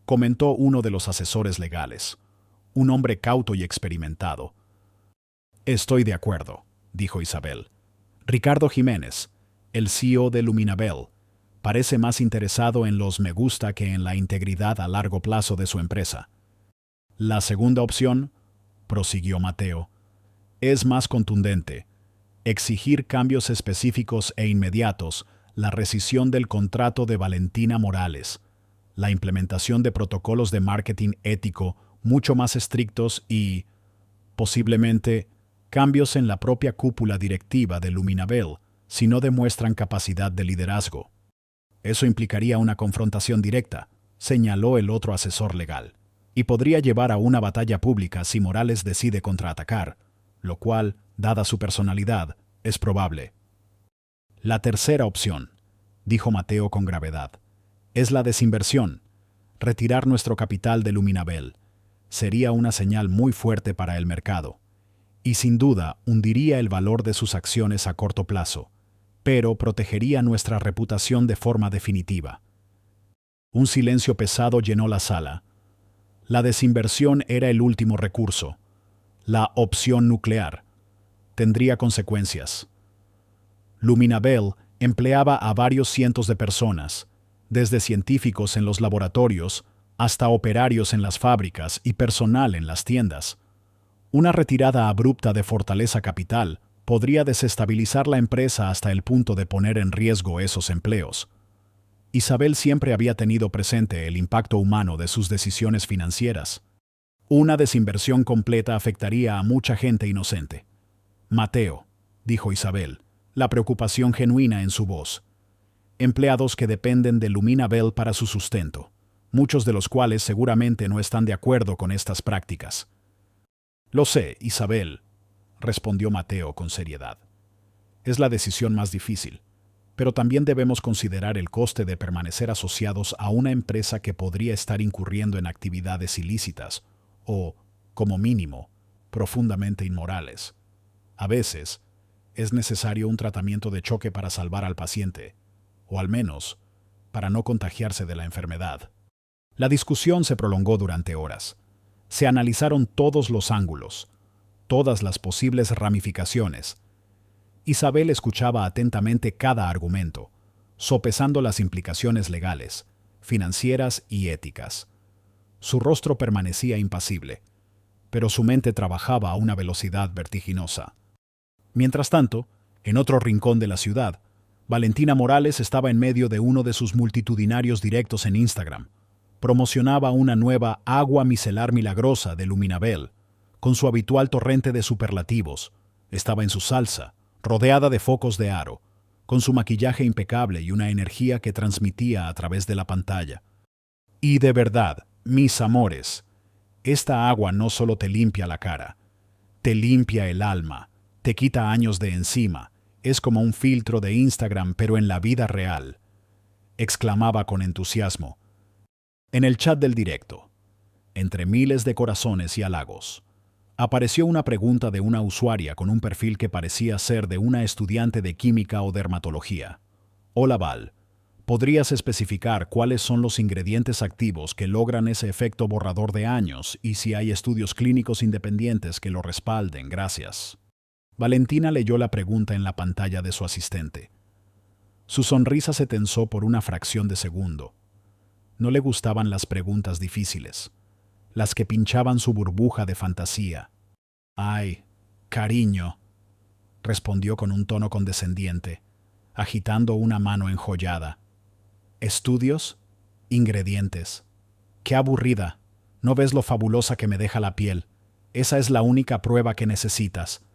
comentó uno de los asesores legales, un hombre cauto y experimentado. Estoy de acuerdo, dijo Isabel. Ricardo Jiménez, el CEO de Luminabel, parece más interesado en los me gusta que en la integridad a largo plazo de su empresa. La segunda opción, prosiguió Mateo, es más contundente. Exigir cambios específicos e inmediatos, la rescisión del contrato de Valentina Morales, la implementación de protocolos de marketing ético mucho más estrictos y, posiblemente, cambios en la propia cúpula directiva de Luminabel si no demuestran capacidad de liderazgo. Eso implicaría una confrontación directa, señaló el otro asesor legal, y podría llevar a una batalla pública si Morales decide contraatacar, lo cual, dada su personalidad, es probable. La tercera opción, dijo Mateo con gravedad, es la desinversión. Retirar nuestro capital de Luminabel sería una señal muy fuerte para el mercado, y sin duda hundiría el valor de sus acciones a corto plazo, pero protegería nuestra reputación de forma definitiva. Un silencio pesado llenó la sala. La desinversión era el último recurso. La opción nuclear tendría consecuencias. Luminabel empleaba a varios cientos de personas, desde científicos en los laboratorios hasta operarios en las fábricas y personal en las tiendas. Una retirada abrupta de Fortaleza Capital podría desestabilizar la empresa hasta el punto de poner en riesgo esos empleos. Isabel siempre había tenido presente el impacto humano de sus decisiones financieras. Una desinversión completa afectaría a mucha gente inocente. Mateo, dijo Isabel, la preocupación genuina en su voz. Empleados que dependen de Luminabel para su sustento, muchos de los cuales seguramente no están de acuerdo con estas prácticas. Lo sé, Isabel, respondió Mateo con seriedad. Es la decisión más difícil, pero también debemos considerar el coste de permanecer asociados a una empresa que podría estar incurriendo en actividades ilícitas o, como mínimo, profundamente inmorales. A veces, es necesario un tratamiento de choque para salvar al paciente, o al menos, para no contagiarse de la enfermedad. La discusión se prolongó durante horas. Se analizaron todos los ángulos, todas las posibles ramificaciones. Isabel escuchaba atentamente cada argumento, sopesando las implicaciones legales, financieras y éticas. Su rostro permanecía impasible, pero su mente trabajaba a una velocidad vertiginosa. Mientras tanto, en otro rincón de la ciudad, Valentina Morales estaba en medio de uno de sus multitudinarios directos en Instagram. Promocionaba una nueva agua micelar milagrosa de Luminabel, con su habitual torrente de superlativos. Estaba en su salsa, rodeada de focos de aro, con su maquillaje impecable y una energía que transmitía a través de la pantalla. Y de verdad, mis amores, esta agua no solo te limpia la cara, te limpia el alma, te quita años de encima, es como un filtro de Instagram pero en la vida real, exclamaba con entusiasmo. En el chat del directo, entre miles de corazones y halagos, apareció una pregunta de una usuaria con un perfil que parecía ser de una estudiante de química o dermatología. Hola Val, ¿podrías especificar cuáles son los ingredientes activos que logran ese efecto borrador de años y si hay estudios clínicos independientes que lo respalden? Gracias. Valentina leyó la pregunta en la pantalla de su asistente. Su sonrisa se tensó por una fracción de segundo. No le gustaban las preguntas difíciles, las que pinchaban su burbuja de fantasía. «Ay, cariño», respondió con un tono condescendiente, agitando una mano enjollada. «¿Estudios? Ingredientes. Qué aburrida. ¿No ves lo fabulosa que me deja la piel? Esa es la única prueba que necesitas.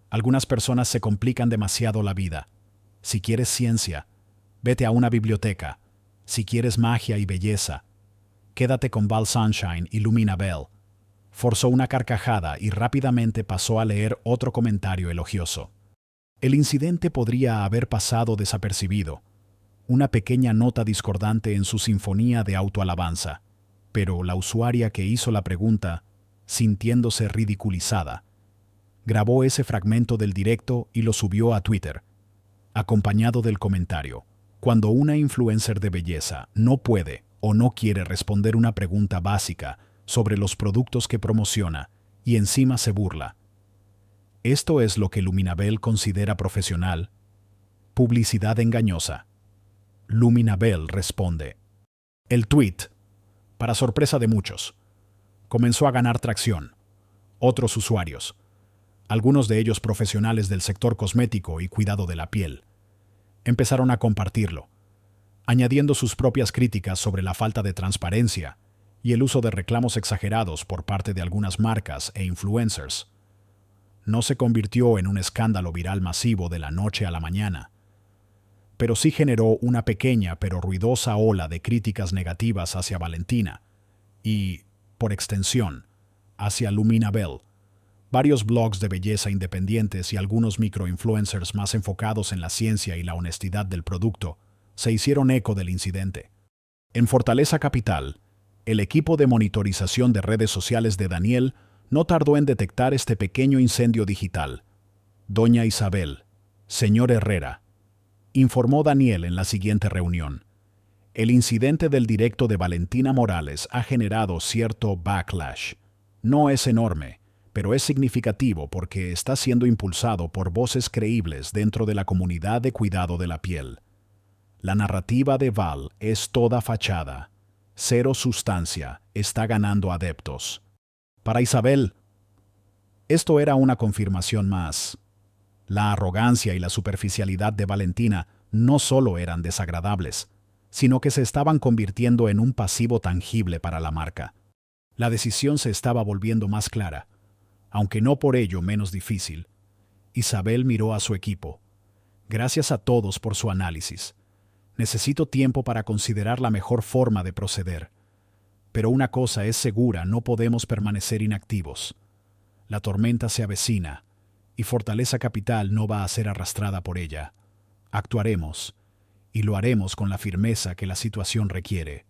Algunas personas se complican demasiado la vida. Si quieres ciencia, vete a una biblioteca. Si quieres magia y belleza, quédate con Val Sunshine y Lumina Bell». Forzó una carcajada y rápidamente pasó a leer otro comentario elogioso. El incidente podría haber pasado desapercibido, una pequeña nota discordante en su sinfonía de autoalabanza, pero la usuaria que hizo la pregunta, sintiéndose ridiculizada, grabó ese fragmento del directo y lo subió a Twitter, acompañado del comentario: cuando una influencer de belleza no puede o no quiere responder una pregunta básica sobre los productos que promociona y encima se burla. Esto es lo que Luminabel considera profesional: publicidad engañosa. Luminabel responde. El tweet, para sorpresa de muchos, comenzó a ganar tracción. Otros usuarios, algunos de ellos profesionales del sector cosmético y cuidado de la piel, empezaron a compartirlo, añadiendo sus propias críticas sobre la falta de transparencia y el uso de reclamos exagerados por parte de algunas marcas e influencers. No se convirtió en un escándalo viral masivo de la noche a la mañana, pero sí generó una pequeña pero ruidosa ola de críticas negativas hacia Valentina y, por extensión, hacia Luminabel. Varios blogs de belleza independientes y algunos microinfluencers más enfocados en la ciencia y la honestidad del producto se hicieron eco del incidente. En Fortaleza Capital, el equipo de monitorización de redes sociales de Daniel no tardó en detectar este pequeño incendio digital. Doña Isabel, señor Herrera, informó Daniel en la siguiente reunión. El incidente del directo de Valentina Morales ha generado cierto backlash. No es enorme, pero es significativo porque está siendo impulsado por voces creíbles dentro de la comunidad de cuidado de la piel. La narrativa de Val es toda fachada. Cero sustancia, está ganando adeptos. Para Isabel, esto era una confirmación más. La arrogancia y la superficialidad de Valentina no solo eran desagradables, sino que se estaban convirtiendo en un pasivo tangible para la marca. La decisión se estaba volviendo más clara, aunque no por ello menos difícil. Isabel miró a su equipo. Gracias a todos por su análisis. Necesito tiempo para considerar la mejor forma de proceder. Pero una cosa es segura, no podemos permanecer inactivos. La tormenta se avecina, y Fortaleza Capital no va a ser arrastrada por ella. Actuaremos, y lo haremos con la firmeza que la situación requiere.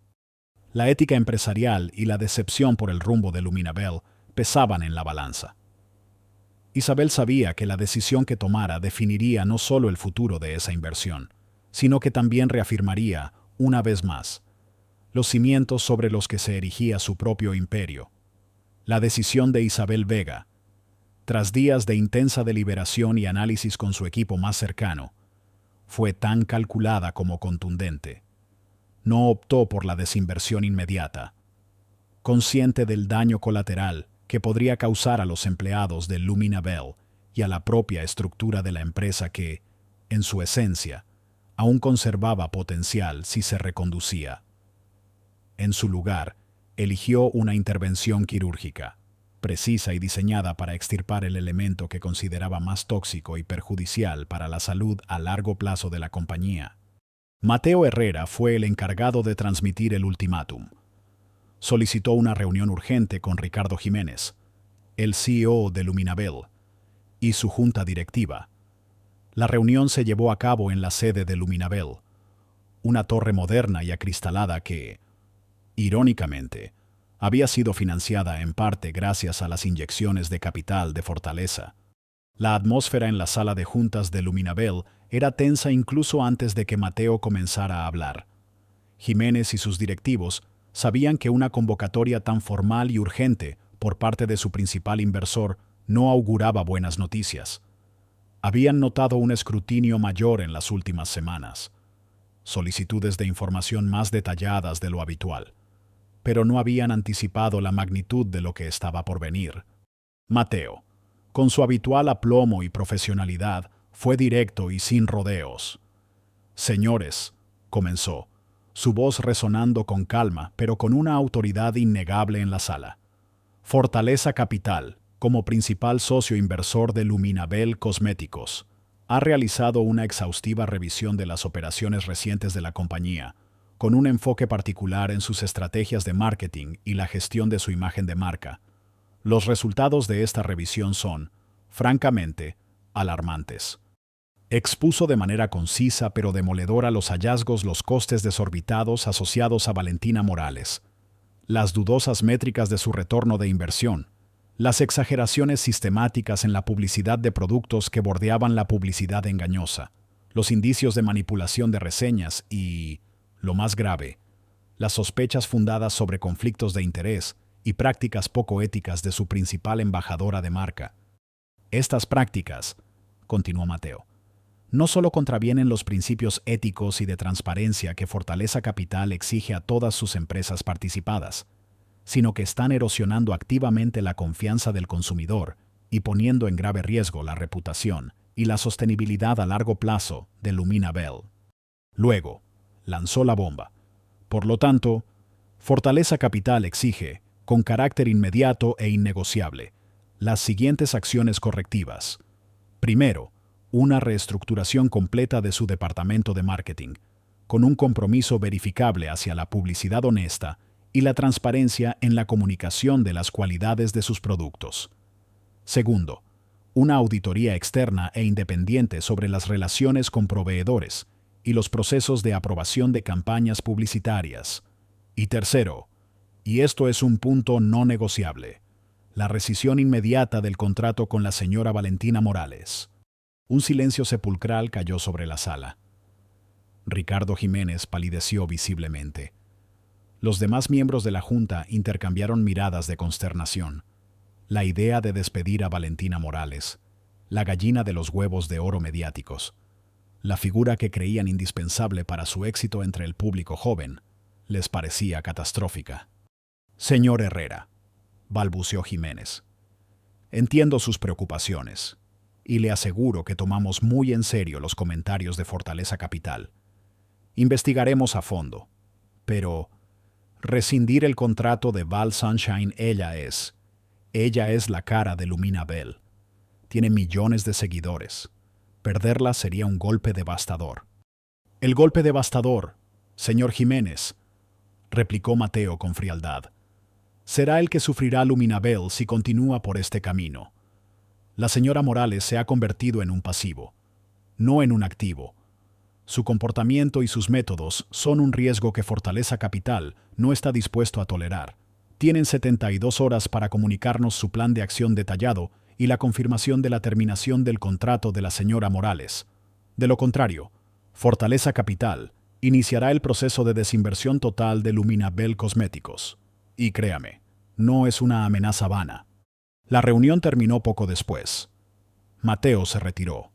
La ética empresarial y la decepción por el rumbo de Luminabel pesaban en la balanza. Isabel sabía que la decisión que tomara definiría no solo el futuro de esa inversión, sino que también reafirmaría, una vez más, los cimientos sobre los que se erigía su propio imperio. La decisión de Isabel Vega, tras días de intensa deliberación y análisis con su equipo más cercano, fue tan calculada como contundente. No optó por la desinversión inmediata, consciente del daño colateral que podría causar a los empleados de Luminabel y a la propia estructura de la empresa que, en su esencia, aún conservaba potencial si se reconducía. En su lugar, eligió una intervención quirúrgica. precisa y diseñada para extirpar el elemento que consideraba más tóxico y perjudicial para la salud a largo plazo de la compañía. Mateo Herrera fue el encargado de transmitir el ultimátum. Solicitó una reunión urgente con Ricardo Jiménez, el CEO de Luminabel, y su junta directiva. La reunión se llevó a cabo en la sede de Luminabel, una torre moderna y acristalada que, irónicamente, había sido financiada en parte gracias a las inyecciones de capital de Fortaleza. La atmósfera en la sala de juntas de Luminabel era tensa incluso antes de que Mateo comenzara a hablar. Jiménez y sus directivos sabían que una convocatoria tan formal y urgente por parte de su principal inversor no auguraba buenas noticias. Habían notado un escrutinio mayor en las últimas semanas, solicitudes de información más detalladas de lo habitual, pero no habían anticipado la magnitud de lo que estaba por venir. Mateo, con su habitual aplomo y profesionalidad, fue directo y sin rodeos. «Señores», comenzó, su voz resonando con calma, pero con una autoridad innegable en la sala. «Fortaleza Capital, como principal socio inversor de Luminabel Cosméticos, ha realizado una exhaustiva revisión de las operaciones recientes de la compañía, con un enfoque particular en sus estrategias de marketing y la gestión de su imagen de marca. Los resultados de esta revisión son, francamente, alarmantes». Expuso de manera concisa pero demoledora los hallazgos, los costes desorbitados asociados a Valentina Morales, las dudosas métricas de su retorno de inversión, las exageraciones sistemáticas en la publicidad de productos que bordeaban la publicidad engañosa, los indicios de manipulación de reseñas y, lo más grave, las sospechas fundadas sobre conflictos de interés y prácticas poco éticas de su principal embajadora de marca. Estas prácticas, continuó Mateo, no solo contravienen los principios éticos y de transparencia que Fortaleza Capital exige a todas sus empresas participadas, sino que están erosionando activamente la confianza del consumidor y poniendo en grave riesgo la reputación y la sostenibilidad a largo plazo de Luminabel. Luego, lanzó la bomba. Por lo tanto, Fortaleza Capital exige, con carácter inmediato e innegociable, las siguientes acciones correctivas. Primero, una reestructuración completa de su departamento de marketing, con un compromiso verificable hacia la publicidad honesta y la transparencia en la comunicación de las cualidades de sus productos. Segundo, una auditoría externa e independiente sobre las relaciones con proveedores y los procesos de aprobación de campañas publicitarias. Y tercero, y esto es un punto no negociable, la rescisión inmediata del contrato con la señora Valentina Morales. Un silencio sepulcral cayó sobre la sala. Ricardo Jiménez palideció visiblemente. Los demás miembros de la junta intercambiaron miradas de consternación. La idea de despedir a Valentina Morales, la gallina de los huevos de oro mediáticos, la figura que creían indispensable para su éxito entre el público joven, les parecía catastrófica. «Señor Herrera», balbuceó Jiménez, «entiendo sus preocupaciones, y le aseguro que tomamos muy en serio los comentarios de Fortaleza Capital. Investigaremos a fondo, pero rescindir el contrato de Val Sunshine ella es la cara de Luminabel. Tiene millones de seguidores. Perderla sería un golpe devastador». «El golpe devastador, señor Jiménez», replicó Mateo con frialdad, «será el que sufrirá Luminabel si continúa por este camino. La señora Morales se ha convertido en un pasivo, no en un activo. Su comportamiento y sus métodos son un riesgo que Fortaleza Capital no está dispuesto a tolerar. Tienen 72 horas para comunicarnos su plan de acción detallado y la confirmación de la terminación del contrato de la señora Morales. De lo contrario, Fortaleza Capital iniciará el proceso de desinversión total de Luminabel Cosméticos. Y créame, no es una amenaza vana». La reunión terminó poco después. Mateo se retiró,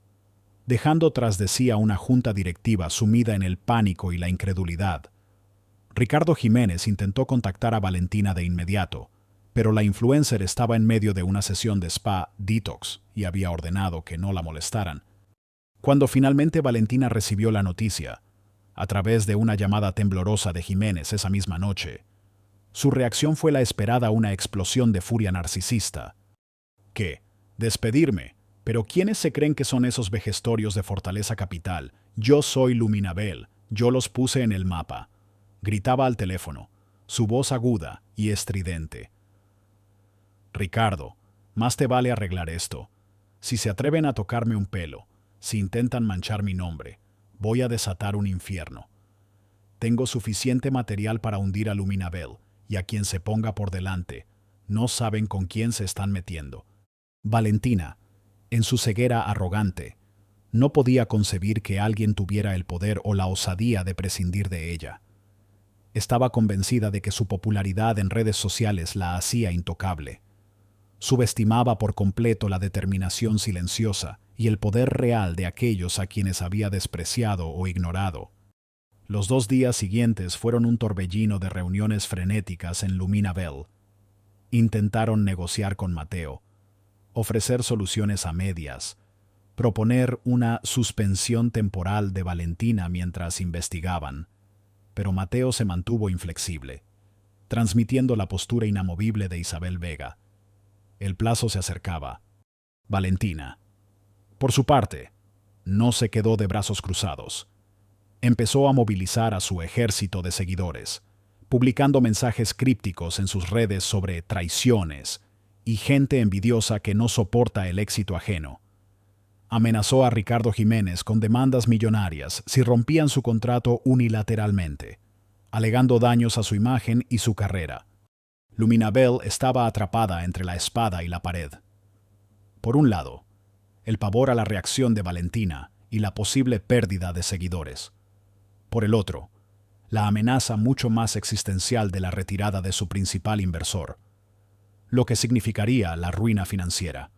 dejando tras de sí a una junta directiva sumida en el pánico y la incredulidad. Ricardo Jiménez intentó contactar a Valentina de inmediato, pero la influencer estaba en medio de una sesión de spa detox y había ordenado que no la molestaran. Cuando finalmente Valentina recibió la noticia, a través de una llamada temblorosa de Jiménez esa misma noche, Su reacción fue la esperada, una explosión de furia narcisista. ¿Qué? ¿Despedirme? ¿Pero quiénes se creen que son esos vejestorios de Fortaleza Capital? Yo soy Luminabel, yo los puse en el mapa. Gritaba al teléfono, su voz aguda y estridente. Ricardo, más te vale arreglar esto. Si se atreven a tocarme un pelo, si intentan manchar mi nombre, voy a desatar un infierno. Tengo suficiente material para hundir a Luminabel, y a quien se ponga por delante, no saben con quién se están metiendo. Valentina, en su ceguera arrogante, no podía concebir que alguien tuviera el poder o la osadía de prescindir de ella. Estaba convencida de que su popularidad en redes sociales la hacía intocable. Subestimaba por completo la determinación silenciosa y el poder real de aquellos a quienes había despreciado o ignorado. Los 2 días siguientes fueron un torbellino de reuniones frenéticas en Luminabel. Intentaron negociar con Mateo, ofrecer soluciones a medias, proponer una suspensión temporal de Valentina mientras investigaban, pero Mateo se mantuvo inflexible, transmitiendo la postura inamovible de Isabel Vega. El plazo se acercaba. Valentina, por su parte, no se quedó de brazos cruzados. Empezó a movilizar a su ejército de seguidores, publicando mensajes crípticos en sus redes sobre traiciones y gente envidiosa que no soporta el éxito ajeno. Amenazó a Ricardo Jiménez con demandas millonarias si rompían su contrato unilateralmente, alegando daños a su imagen y su carrera. Luminabel estaba atrapada entre la espada y la pared. Por un lado, el pavor a la reacción de Valentina y la posible pérdida de seguidores. Por el otro, la amenaza mucho más existencial de la retirada de su principal inversor, lo que significaría la ruina financiera.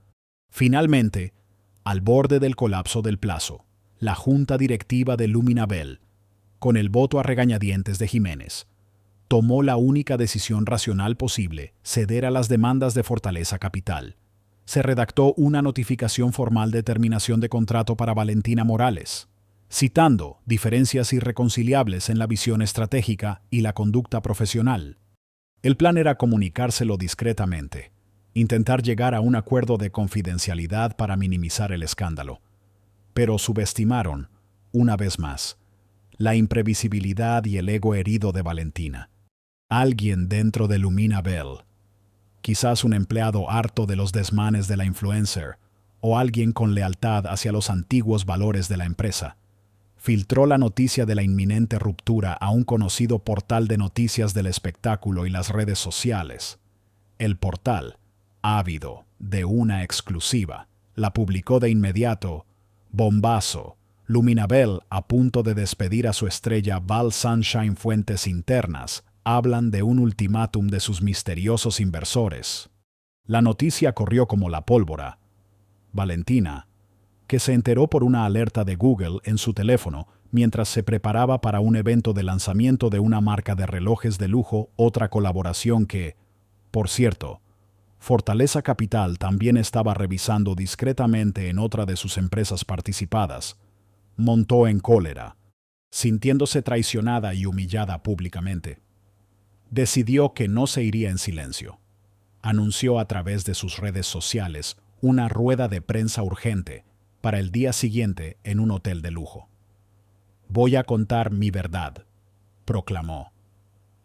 Finalmente, al borde del colapso del plazo, la junta directiva de Luminabel, con el voto a regañadientes de Jiménez, tomó la única decisión racional posible: ceder a las demandas de Fortaleza Capital. Se redactó una notificación formal de terminación de contrato para Valentina Morales, citando diferencias irreconciliables en la visión estratégica y la conducta profesional. El plan era comunicárselo discretamente, intentar llegar a un acuerdo de confidencialidad para minimizar el escándalo. Pero subestimaron, una vez más, la imprevisibilidad y el ego herido de Valentina. Alguien dentro de Luminabel, quizás un empleado harto de los desmanes de la influencer, o alguien con lealtad hacia los antiguos valores de la empresa, filtró la noticia de la inminente ruptura a un conocido portal de noticias del espectáculo y las redes sociales. El portal, ávido de una exclusiva, la publicó de inmediato: bombazo, Luminabel a punto de despedir a su estrella Val Sunshine. Fuentes internas hablan de un ultimátum de sus misteriosos inversores. La noticia corrió como la pólvora. Valentina, que se enteró por una alerta de Google en su teléfono mientras se preparaba para un evento de lanzamiento de una marca de relojes de lujo, otra colaboración que, por cierto, Fortaleza Capital también estaba revisando discretamente en otra de sus empresas participadas, montó en cólera, sintiéndose traicionada y humillada públicamente. Decidió que no se iría en silencio. Anunció a través de sus redes sociales una rueda de prensa urgente para el día siguiente en un hotel de lujo. «Voy a contar mi verdad», proclamó.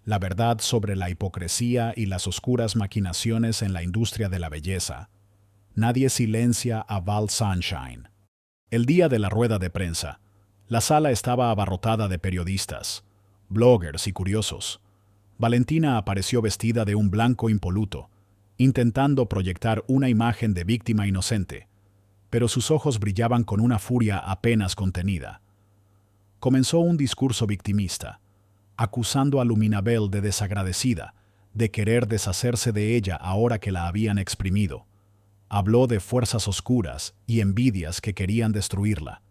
La verdad sobre la hipocresía y las oscuras maquinaciones en la industria de la belleza. Nadie silencia a Val Sunshine. El día de la rueda de prensa, la sala estaba abarrotada de periodistas, bloggers y curiosos. Valentina apareció vestida de un blanco impoluto, intentando proyectar una imagen de víctima inocente, pero sus ojos brillaban con una furia apenas contenida. Comenzó un discurso victimista, acusando a Luminabel de desagradecida, de querer deshacerse de ella ahora que la habían exprimido. Habló de fuerzas oscuras y envidias que querían destruirla.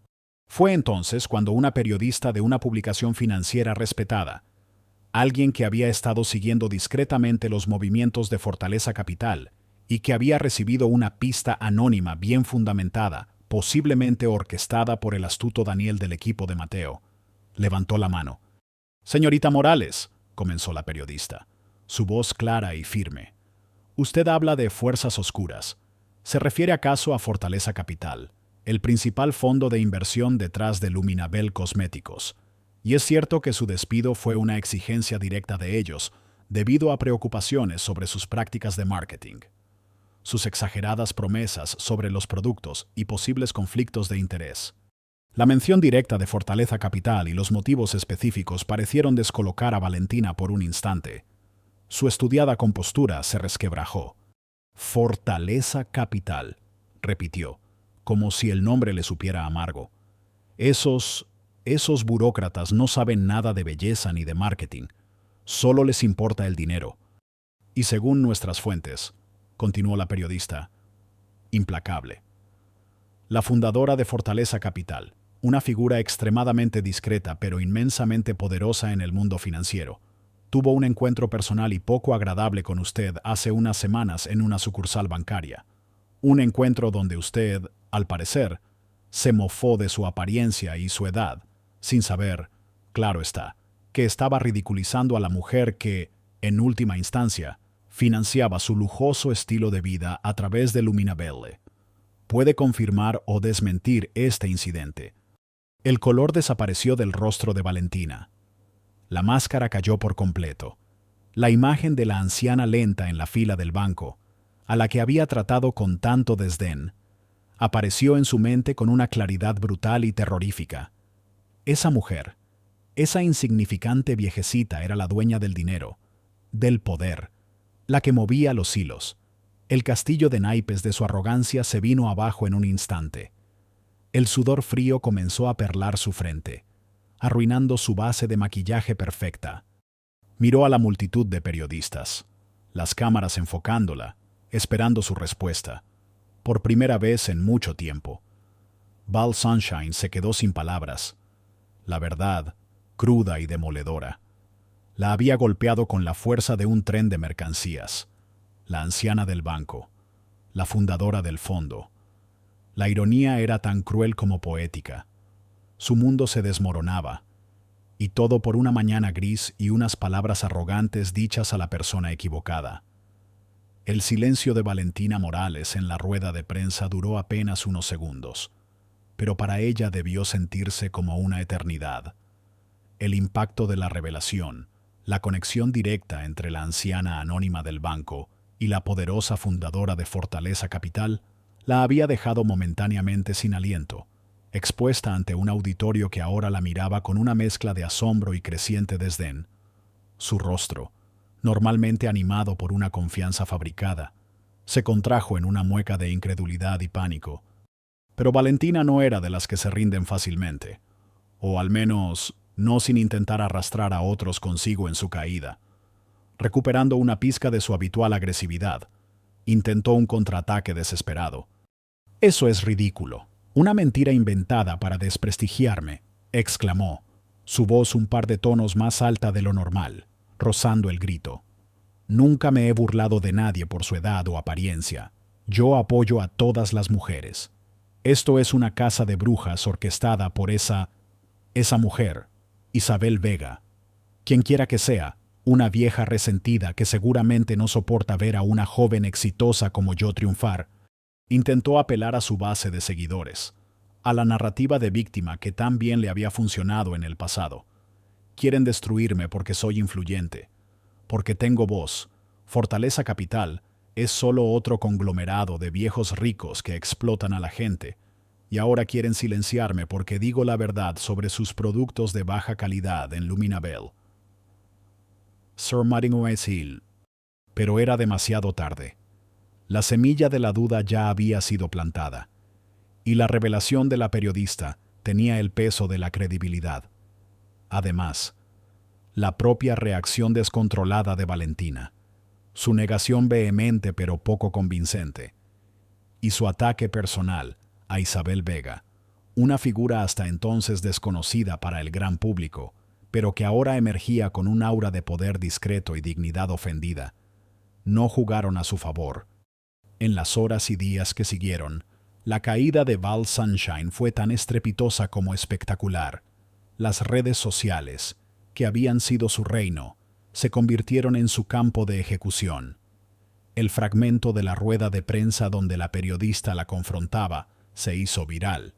Fue entonces cuando una periodista de una publicación financiera respetada, alguien que había estado siguiendo discretamente los movimientos de Fortaleza Capital y que había recibido una pista anónima bien fundamentada, posiblemente orquestada por el astuto Daniel del equipo de Mateo, levantó la mano. «Señorita Morales», comenzó la periodista, su voz clara y firme. Usted habla de fuerzas oscuras. ¿Se refiere acaso a Fortaleza Capital, el principal fondo de inversión detrás de Luminabel Cosméticos? Y es cierto que su despido fue una exigencia directa de ellos, debido a preocupaciones sobre sus prácticas de marketing, sus exageradas promesas sobre los productos y posibles conflictos de interés. La mención directa de Fortaleza Capital y los motivos específicos parecieron descolocar a Valentina por un instante. Su estudiada compostura se resquebrajó. Fortaleza Capital, repitió, como si el nombre le supiera amargo. Esos burócratas no saben nada de belleza ni de marketing. Solo les importa el dinero. Y según nuestras fuentes, continuó la periodista, implacable. La fundadora de Fortaleza Capital, una figura extremadamente discreta pero inmensamente poderosa en el mundo financiero, tuvo un encuentro personal y poco agradable con usted hace unas semanas en una sucursal bancaria. Un encuentro donde usted, al parecer, se mofó de su apariencia y su edad, sin saber, claro está, que estaba ridiculizando a la mujer que, en última instancia, financiaba su lujoso estilo de vida a través de Luminabelle. Puede confirmar o desmentir este incidente. El color desapareció del rostro de Valentina. La máscara cayó por completo. La imagen de la anciana lenta en la fila del banco, a la que había tratado con tanto desdén, apareció en su mente con una claridad brutal y terrorífica. Esa mujer, esa insignificante viejecita era la dueña del dinero, del poder, la que movía los hilos. El castillo de naipes de su arrogancia se vino abajo en un instante. El sudor frío comenzó a perlar su frente, arruinando su base de maquillaje perfecta. Miró a la multitud de periodistas, las cámaras enfocándola, esperando su respuesta. Por primera vez en mucho tiempo. Val Sunshine se quedó sin palabras. La verdad, cruda y demoledora, la había golpeado con la fuerza de un tren de mercancías. La anciana del banco, la fundadora del fondo. La ironía era tan cruel como poética. Su mundo se desmoronaba, y todo por una mañana gris y unas palabras arrogantes dichas a la persona equivocada. El silencio de Valentina Morales en la rueda de prensa duró apenas unos segundos, pero para ella debió sentirse como una eternidad. El impacto de la revelación, la conexión directa entre la anciana anónima del banco y la poderosa fundadora de Fortaleza Capital, la había dejado momentáneamente sin aliento, expuesta ante un auditorio que ahora la miraba con una mezcla de asombro y creciente desdén. Su rostro, normalmente animado por una confianza fabricada, se contrajo en una mueca de incredulidad y pánico. Pero Valentina no era de las que se rinden fácilmente, o al menos no sin intentar arrastrar a otros consigo en su caída. Recuperando una pizca de su habitual agresividad, intentó un contraataque desesperado. «Eso es ridículo. Una mentira inventada para desprestigiarme», exclamó, su voz un par de tonos más alta de lo normal, rozando el grito. «Nunca me he burlado de nadie por su edad o apariencia. Yo apoyo a todas las mujeres. Esto es una casa de brujas orquestada por esa mujer, Isabel Vega. Quien quiera que sea, una vieja resentida que seguramente no soporta ver a una joven exitosa como yo triunfar». Intentó apelar a su base de seguidores, a la narrativa de víctima que tan bien le había funcionado en el pasado. Quieren destruirme porque soy influyente, porque tengo voz. Fortaleza Capital es solo otro conglomerado de viejos ricos que explotan a la gente, y ahora quieren silenciarme porque digo la verdad sobre sus productos de baja calidad en Luminabelle. Sir Martin Hill. Pero era demasiado tarde. La semilla de la duda ya había sido plantada, y la revelación de la periodista tenía el peso de la credibilidad. Además, la propia reacción descontrolada de Valentina, su negación vehemente pero poco convincente, y su ataque personal a Isabel Vega, una figura hasta entonces desconocida para el gran público, pero que ahora emergía con un aura de poder discreto y dignidad ofendida, no jugaron a su favor. En las horas y días que siguieron, la caída de Val Sunshine fue tan estrepitosa como espectacular. Las redes sociales, que habían sido su reino, se convirtieron en su campo de ejecución. El fragmento de la rueda de prensa donde la periodista la confrontaba se hizo viral.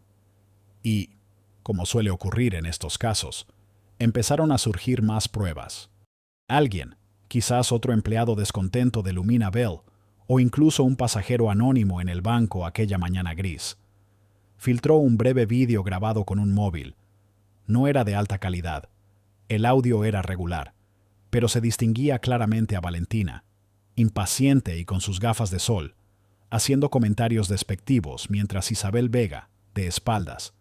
Y, como suele ocurrir en estos casos, empezaron a surgir más pruebas. Alguien, quizás otro empleado descontento de Lumina Bell, o incluso un pasajero anónimo en el banco aquella mañana gris, filtró un breve vídeo grabado con un móvil. No era de alta calidad. El audio era regular, pero se distinguía claramente a Valentina, impaciente y con sus gafas de sol, haciendo comentarios despectivos mientras Isabel Vega, de espaldas,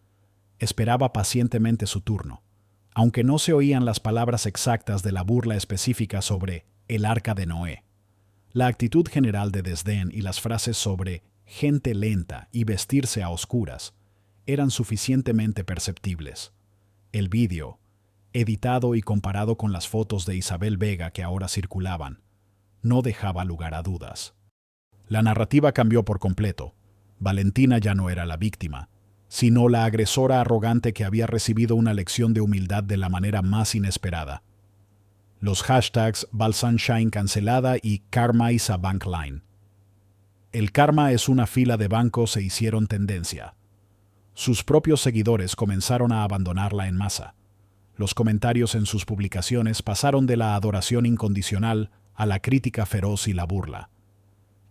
esperaba pacientemente su turno, aunque no se oían las palabras exactas de la burla específica sobre el arca de Noé. La actitud general de desdén y las frases sobre gente lenta y vestirse a oscuras eran suficientemente perceptibles. El vídeo, editado y comparado con las fotos de Isabel Vega que ahora circulaban, no dejaba lugar a dudas. La narrativa cambió por completo. Valentina ya no era la víctima, sino la agresora arrogante que había recibido una lección de humildad de la manera más inesperada. Los hashtags Valsunshine cancelada y Karma is a Bankline. El karma es una fila de bancos se hicieron tendencia. Sus propios seguidores comenzaron a abandonarla en masa. Los comentarios en sus publicaciones pasaron de la adoración incondicional a la crítica feroz y la burla.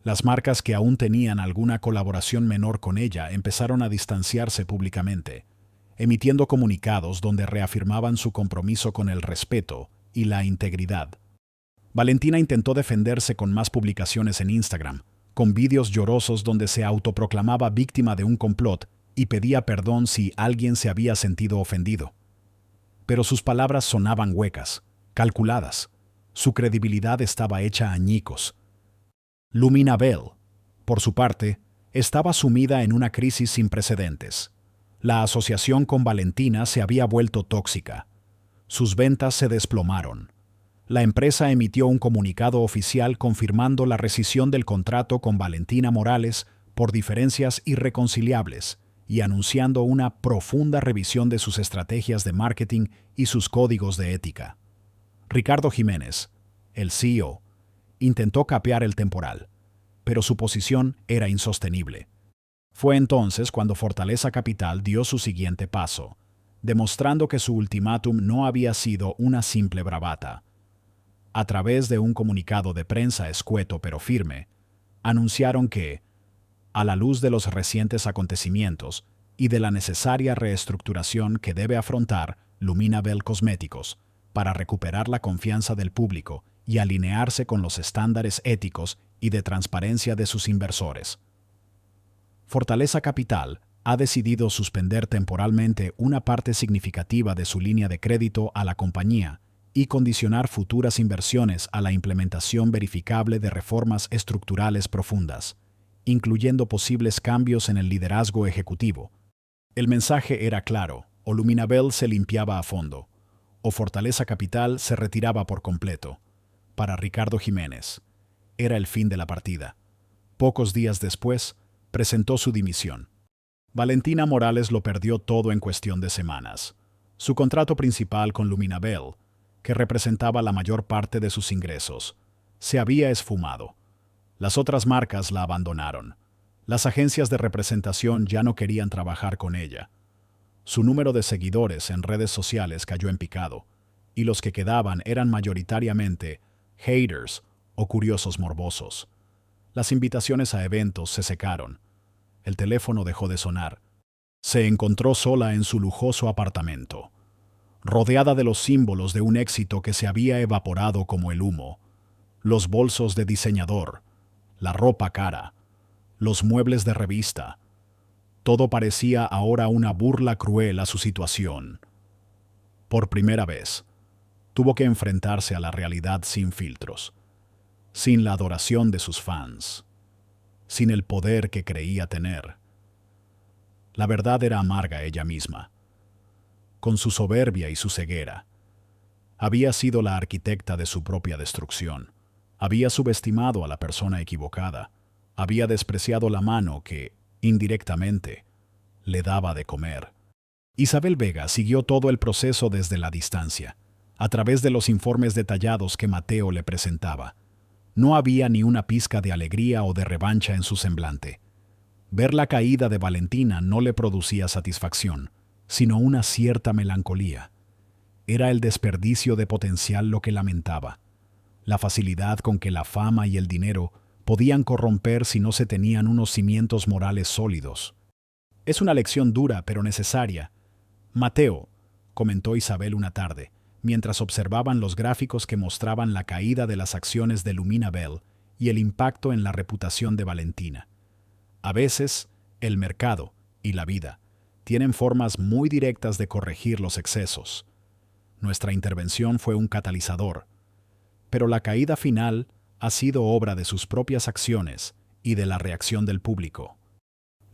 Las marcas que aún tenían alguna colaboración menor con ella empezaron a distanciarse públicamente, emitiendo comunicados donde reafirmaban su compromiso con el respeto y la integridad. Valentina intentó defenderse con más publicaciones en Instagram, con vídeos llorosos donde se autoproclamaba víctima de un complot y pedía perdón si alguien se había sentido ofendido. Pero sus palabras sonaban huecas, calculadas. Su credibilidad estaba hecha añicos. Lumina Bell, por su parte, estaba sumida en una crisis sin precedentes. La asociación con Valentina se había vuelto tóxica. Sus ventas se desplomaron. La empresa emitió un comunicado oficial confirmando la rescisión del contrato con Valentina Morales por diferencias irreconciliables y anunciando una profunda revisión de sus estrategias de marketing y sus códigos de ética. Ricardo Jiménez, el CEO, intentó capear el temporal, pero su posición era insostenible. Fue entonces cuando Fortaleza Capital dio su siguiente paso, demostrando que su ultimátum no había sido una simple bravata. A través de un comunicado de prensa escueto pero firme, anunciaron que, a la luz de los recientes acontecimientos y de la necesaria reestructuración que debe afrontar Lumina Bell Cosméticos para recuperar la confianza del público y alinearse con los estándares éticos y de transparencia de sus inversores, Fortaleza Capital ha decidido suspender temporalmente una parte significativa de su línea de crédito a la compañía y condicionar futuras inversiones a la implementación verificable de reformas estructurales profundas, incluyendo posibles cambios en el liderazgo ejecutivo. El mensaje era claro: o Lumina Bell se limpiaba a fondo, o Fortaleza Capital se retiraba por completo. Para Ricardo Jiménez, era el fin de la partida. Pocos días después, presentó su dimisión. Valentina Morales lo perdió todo en cuestión de semanas. Su contrato principal con Lumina Bell, que representaba la mayor parte de sus ingresos, se había esfumado. Las otras marcas la abandonaron. Las agencias de representación ya no querían trabajar con ella. Su número de seguidores en redes sociales cayó en picado, y los que quedaban eran mayoritariamente haters o curiosos morbosos. Las invitaciones a eventos se secaron. El teléfono dejó de sonar. Se encontró sola en su lujoso apartamento, rodeada de los símbolos de un éxito que se había evaporado como el humo: los bolsos de diseñador, la ropa cara, los muebles de revista. Todo parecía ahora una burla cruel a su situación. Por primera vez, tuvo que enfrentarse a la realidad sin filtros, sin la adoración de sus fans, sin el poder que creía tener. La verdad era amarga ella misma. Con su soberbia y su ceguera, había sido la arquitecta de su propia destrucción. Había subestimado a la persona equivocada. Había despreciado la mano que, indirectamente, le daba de comer. Isabel Vega siguió todo el proceso desde la distancia. a través de los informes detallados que Mateo le presentaba. No había ni una pizca de alegría o de revancha en su semblante. Ver la caída de Valentina no le producía satisfacción, sino una cierta melancolía. Era el desperdicio de potencial lo que lamentaba, la facilidad con que la fama y el dinero podían corromper si no se tenían unos cimientos morales sólidos. «Es una lección dura, pero necesaria, Mateo», comentó Isabel una tarde, mientras observaban los gráficos que mostraban la caída de las acciones de Lumina Bell y el impacto en la reputación de Valentina. A veces, el mercado y la vida tienen formas muy directas de corregir los excesos. Nuestra intervención fue un catalizador, pero la caída final ha sido obra de sus propias acciones y de la reacción del público.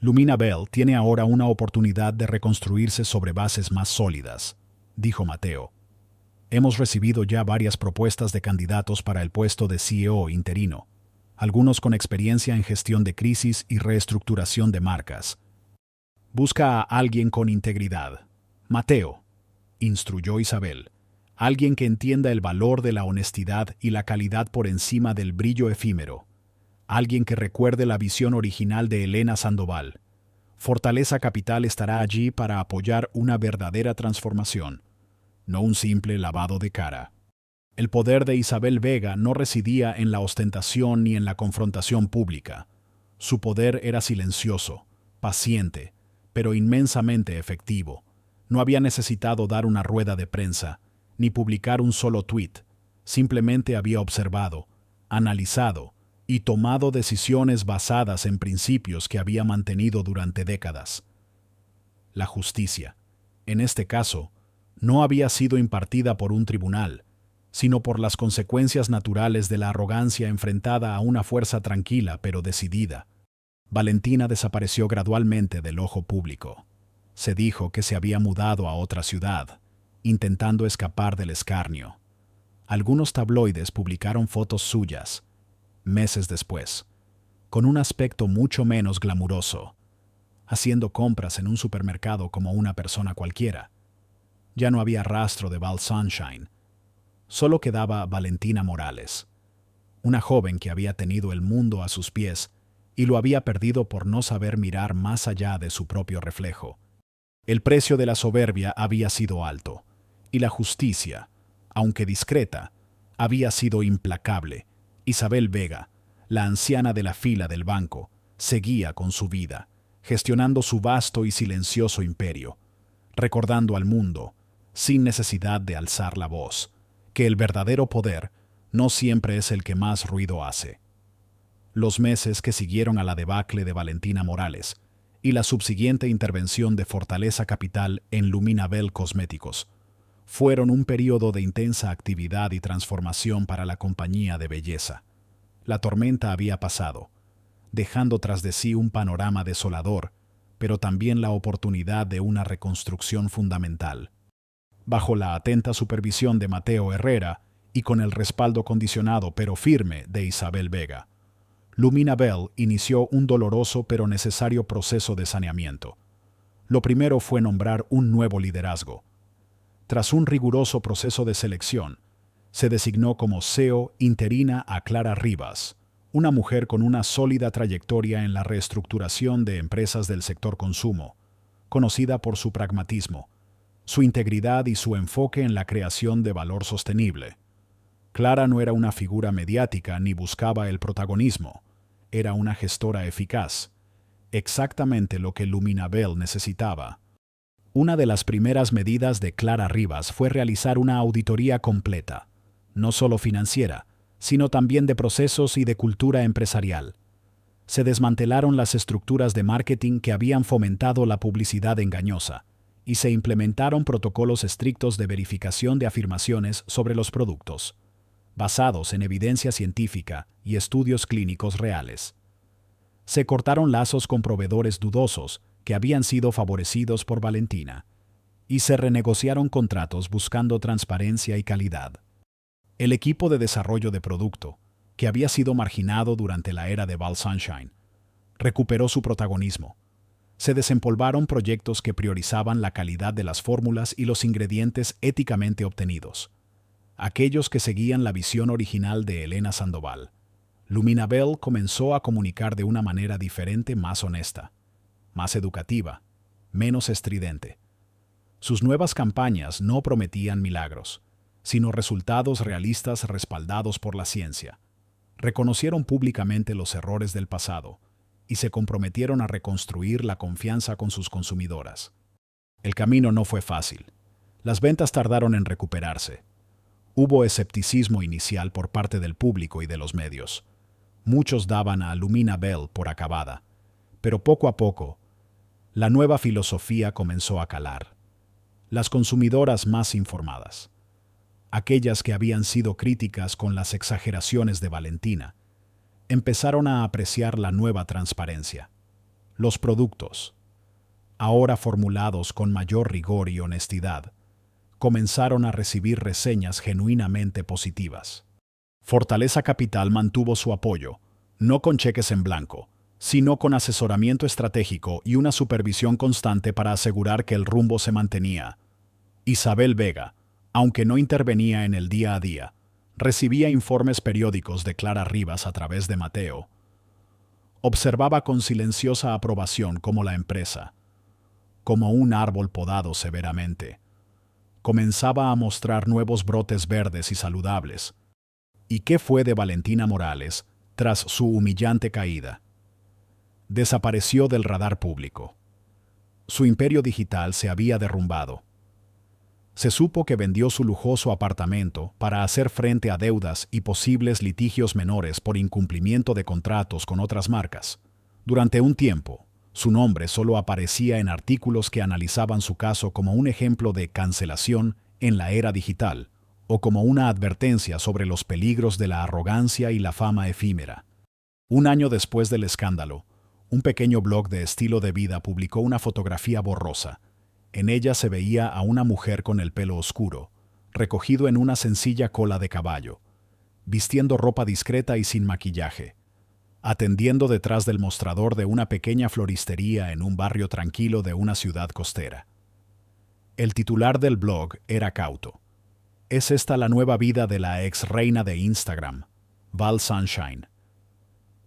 Lumina Bell tiene ahora una oportunidad de reconstruirse sobre bases más sólidas, dijo Mateo. Hemos recibido ya varias propuestas de candidatos para el puesto de CEO interino, algunos con experiencia en gestión de crisis y reestructuración de marcas. Busca a alguien con integridad, Mateo, instruyó Isabel, alguien que entienda el valor de la honestidad y la calidad por encima del brillo efímero, alguien que recuerde la visión original de Elena Sandoval. Fortaleza Capital estará allí para apoyar una verdadera transformación, no un simple lavado de cara. El poder de Isabel Vega no residía en la ostentación ni en la confrontación pública. Su poder era silencioso, paciente, pero inmensamente efectivo. No había necesitado dar una rueda de prensa, ni publicar un solo tuit. Simplemente había observado, analizado y tomado decisiones basadas en principios que había mantenido durante décadas. La justicia, en este caso, no había sido impartida por un tribunal, sino por las consecuencias naturales de la arrogancia enfrentada a una fuerza tranquila pero decidida. Valentina desapareció gradualmente del ojo público. Se dijo que se había mudado a otra ciudad, intentando escapar del escarnio. Algunos tabloides publicaron fotos suyas, meses después, con un aspecto mucho menos glamuroso, haciendo compras en un supermercado como una persona cualquiera. Ya no había rastro de Val Sunshine. Solo quedaba Valentina Morales, una joven que había tenido el mundo a sus pies y lo había perdido por no saber mirar más allá de su propio reflejo. El precio de la soberbia había sido alto, y la justicia, aunque discreta, había sido implacable. Isabel Vega, la anciana de la fila del banco, seguía con su vida, gestionando su vasto y silencioso imperio, recordando al mundo, sin necesidad de alzar la voz, que el verdadero poder no siempre es el que más ruido hace. Los meses que siguieron a la debacle de Valentina Morales y la subsiguiente intervención de Fortaleza Capital en Lumina Bell Cosméticos fueron un periodo de intensa actividad y transformación para la compañía de belleza. La tormenta había pasado, dejando tras de sí un panorama desolador, pero también la oportunidad de una reconstrucción fundamental. Bajo la atenta supervisión de Mateo Herrera y con el respaldo condicionado pero firme de Isabel Vega, Lumina Bell inició un doloroso pero necesario proceso de saneamiento. Lo primero fue nombrar un nuevo liderazgo. Tras un riguroso proceso de selección, se designó como CEO interina a Clara Rivas, una mujer con una sólida trayectoria en la reestructuración de empresas del sector consumo, conocida por su pragmatismo, su integridad y su enfoque en la creación de valor sostenible. Clara no era una figura mediática ni buscaba el protagonismo, era una gestora eficaz, exactamente lo que Lumina Bell necesitaba. Una de las primeras medidas de Clara Rivas fue realizar una auditoría completa, no solo financiera, sino también de procesos y de cultura empresarial. Se desmantelaron las estructuras de marketing que habían fomentado la publicidad engañosa, y se implementaron protocolos estrictos de verificación de afirmaciones sobre los productos, basados en evidencia científica y estudios clínicos reales. Se cortaron lazos con proveedores dudosos que habían sido favorecidos por Valentina, y se renegociaron contratos buscando transparencia y calidad. El equipo de desarrollo de producto, que había sido marginado durante la era de Val Sunshine, recuperó su protagonismo. Se desempolvaron proyectos que priorizaban la calidad de las fórmulas y los ingredientes éticamente obtenidos. aquellos que seguían la visión original de Elena Sandoval. Lumina Bell comenzó a comunicar de una manera diferente, más honesta, más educativa, menos estridente. Sus nuevas campañas no prometían milagros, sino resultados realistas respaldados por la ciencia. Reconocieron públicamente los errores del pasado y se comprometieron a reconstruir la confianza con sus consumidoras. El camino no fue fácil. Las ventas tardaron en recuperarse. Hubo escepticismo inicial por parte del público y de los medios. Muchos daban a Lumina Bell por acabada, pero poco a poco, la nueva filosofía comenzó a calar. Las consumidoras más informadas, aquellas que habían sido críticas con las exageraciones de Valentina, empezaron a apreciar la nueva transparencia. Los productos, ahora formulados con mayor rigor y honestidad, comenzaron a recibir reseñas genuinamente positivas. Fortaleza Capital mantuvo su apoyo, no con cheques en blanco, sino con asesoramiento estratégico y una supervisión constante para asegurar que el rumbo se mantenía. Isabel Vega, aunque no intervenía en el día a día, recibía informes periódicos de Clara Rivas a través de Mateo. Observaba con silenciosa aprobación cómo la empresa, como un árbol podado severamente, comenzaba a mostrar nuevos brotes verdes y saludables. ¿Y qué fue de Valentina Morales tras su humillante caída? Desapareció del radar público. Su imperio digital se había derrumbado. Se supo que vendió su lujoso apartamento para hacer frente a deudas y posibles litigios menores por incumplimiento de contratos con otras marcas. Durante un tiempo, su nombre solo aparecía en artículos que analizaban su caso como un ejemplo de cancelación en la era digital, o como una advertencia sobre los peligros de la arrogancia y la fama efímera. Un año después del escándalo, un pequeño blog de estilo de vida publicó una fotografía borrosa. En ella se veía a una mujer con el pelo oscuro, recogido en una sencilla cola de caballo, vistiendo ropa discreta y sin maquillaje, atendiendo detrás del mostrador de una pequeña floristería en un barrio tranquilo de una ciudad costera. El titular del blog era cauto. ¿Es esta la nueva vida de la ex reina de Instagram, Val Sunshine?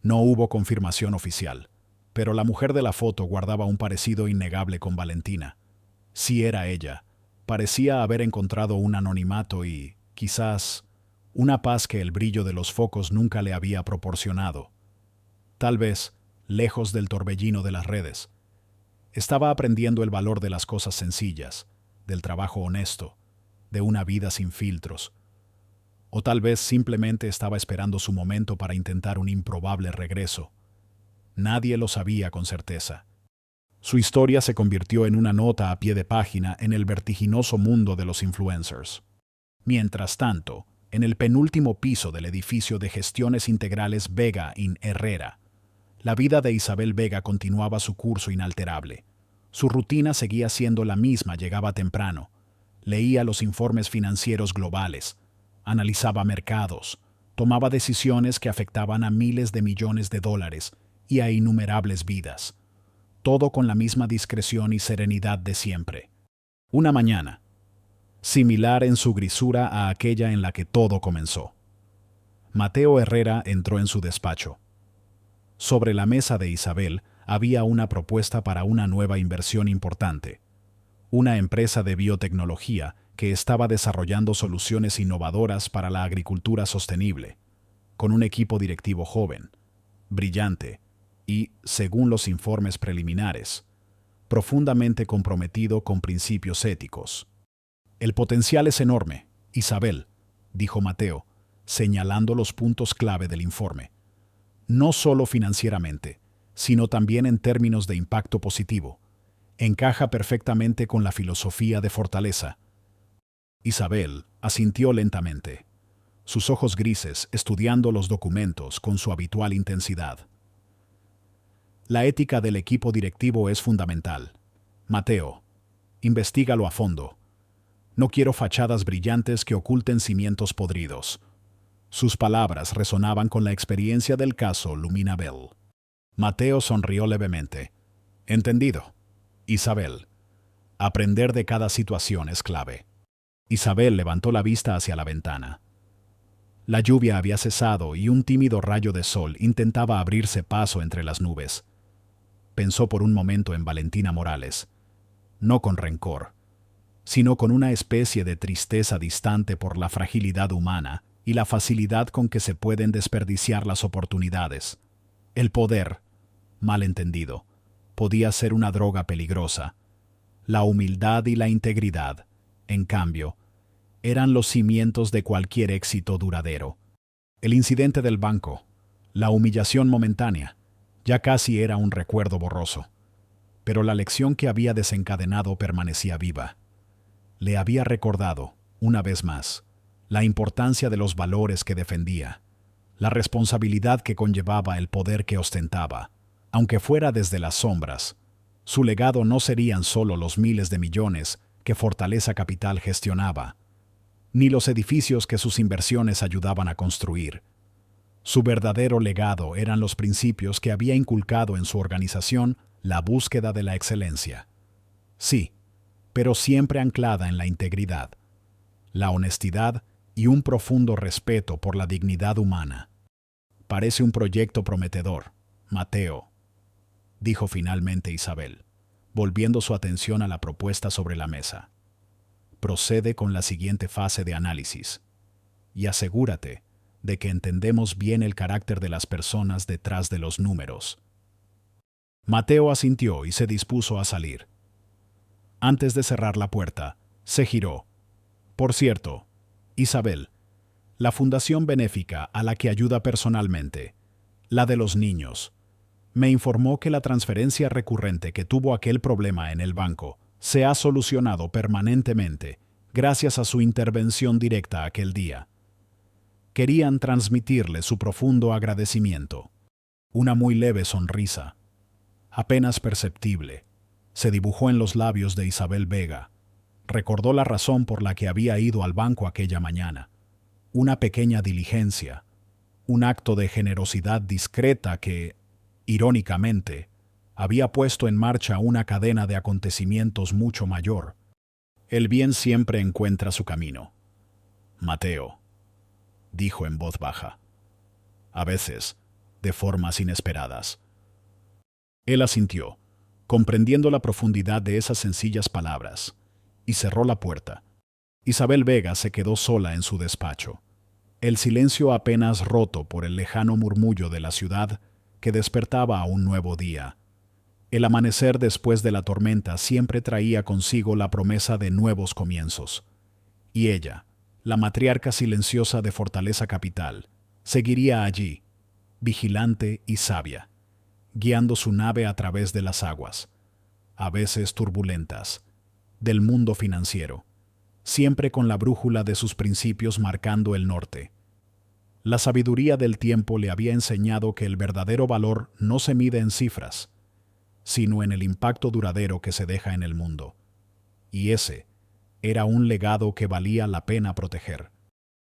No hubo confirmación oficial, pero la mujer de la foto guardaba un parecido innegable con Valentina. Si era ella, parecía haber encontrado un anonimato y, quizás, una paz que el brillo de los focos nunca le había proporcionado. Tal vez, lejos del torbellino de las redes, estaba aprendiendo el valor de las cosas sencillas, del trabajo honesto, de una vida sin filtros. O tal vez simplemente estaba esperando su momento para intentar un improbable regreso. Nadie lo sabía con certeza. Su historia se convirtió en una nota a pie de página en el vertiginoso mundo de los influencers. Mientras tanto, en el penúltimo piso del edificio de gestiones integrales Vega in Herrera, la vida de Isabel Vega continuaba su curso inalterable. Su rutina seguía siendo la misma, llegaba temprano, leía los informes financieros globales, analizaba mercados, tomaba decisiones que afectaban a miles de millones de dólares y a innumerables vidas. Todo con la misma discreción y serenidad de siempre. Una mañana, similar en su grisura a aquella en la que todo comenzó, Mateo Herrera entró en su despacho. Sobre la mesa de Isabel había una propuesta para una nueva inversión importante. Una empresa de biotecnología que estaba desarrollando soluciones innovadoras para la agricultura sostenible, con un equipo directivo joven, brillante y, según los informes preliminares, profundamente comprometido con principios éticos. El potencial es enorme, Isabel, dijo Mateo, señalando los puntos clave del informe. No solo financieramente, sino también en términos de impacto positivo. Encaja perfectamente con la filosofía de Fortaleza. Isabel asintió lentamente, sus ojos grises estudiando los documentos con su habitual intensidad. La ética del equipo directivo es fundamental. Mateo, investígalo a fondo. No quiero fachadas brillantes que oculten cimientos podridos. Sus palabras resonaban con la experiencia del caso Lumina Bell. Mateo sonrió levemente. Entendido. Isabel, aprender de cada situación es clave. Isabel levantó la vista hacia la ventana. La lluvia había cesado y un tímido rayo de sol intentaba abrirse paso entre las nubes. Pensó por un momento en Valentina Morales, no con rencor, sino con una especie de tristeza distante por la fragilidad humana y la facilidad con que se pueden desperdiciar las oportunidades. El poder, mal entendido, podía ser una droga peligrosa. La humildad y la integridad, en cambio, eran los cimientos de cualquier éxito duradero. El incidente del banco, la humillación momentánea, ya casi era un recuerdo borroso. Pero la lección que había desencadenado permanecía viva. Le había recordado, una vez más, la importancia de los valores que defendía, la responsabilidad que conllevaba el poder que ostentaba. Aunque fuera desde las sombras, su legado no serían solo los miles de millones que Fortaleza Capital gestionaba, ni los edificios que sus inversiones ayudaban a construir. Su verdadero legado eran los principios que había inculcado en su organización, la búsqueda de la excelencia. Sí, pero siempre anclada en la integridad, la honestidad y un profundo respeto por la dignidad humana. Parece un proyecto prometedor, Mateo, dijo finalmente Isabel, volviendo su atención a la propuesta sobre la mesa. Procede con la siguiente fase de análisis y asegúrate de que entendemos bien el carácter de las personas detrás de los números. Mateo asintió y se dispuso a salir. Antes de cerrar la puerta, se giró. Por cierto, Isabel, la fundación benéfica a la que ayuda personalmente, la de los niños, me informó que la transferencia recurrente que tuvo aquel problema en el banco se ha solucionado permanentemente gracias a su intervención directa aquel día. Querían transmitirle su profundo agradecimiento. Una muy leve sonrisa, apenas perceptible, se dibujó en los labios de Isabel Vega. Recordó la razón por la que había ido al banco aquella mañana. Una pequeña diligencia, un acto de generosidad discreta que, irónicamente, había puesto en marcha una cadena de acontecimientos mucho mayor. El bien siempre encuentra su camino. Mateo, dijo en voz baja, a veces, de formas inesperadas. Él asintió, comprendiendo la profundidad de esas sencillas palabras, y cerró la puerta. Isabel Vega se quedó sola en su despacho. El silencio apenas roto por el lejano murmullo de la ciudad que despertaba a un nuevo día. El amanecer después de la tormenta siempre traía consigo la promesa de nuevos comienzos. Y ella, la matriarca silenciosa de Fortaleza Capital, seguiría allí, vigilante y sabia, guiando su nave a través de las aguas, a veces turbulentas, del mundo financiero, siempre con la brújula de sus principios marcando el norte. La sabiduría del tiempo le había enseñado que el verdadero valor no se mide en cifras, sino en el impacto duradero que se deja en el mundo. Y ese era un legado que valía la pena proteger.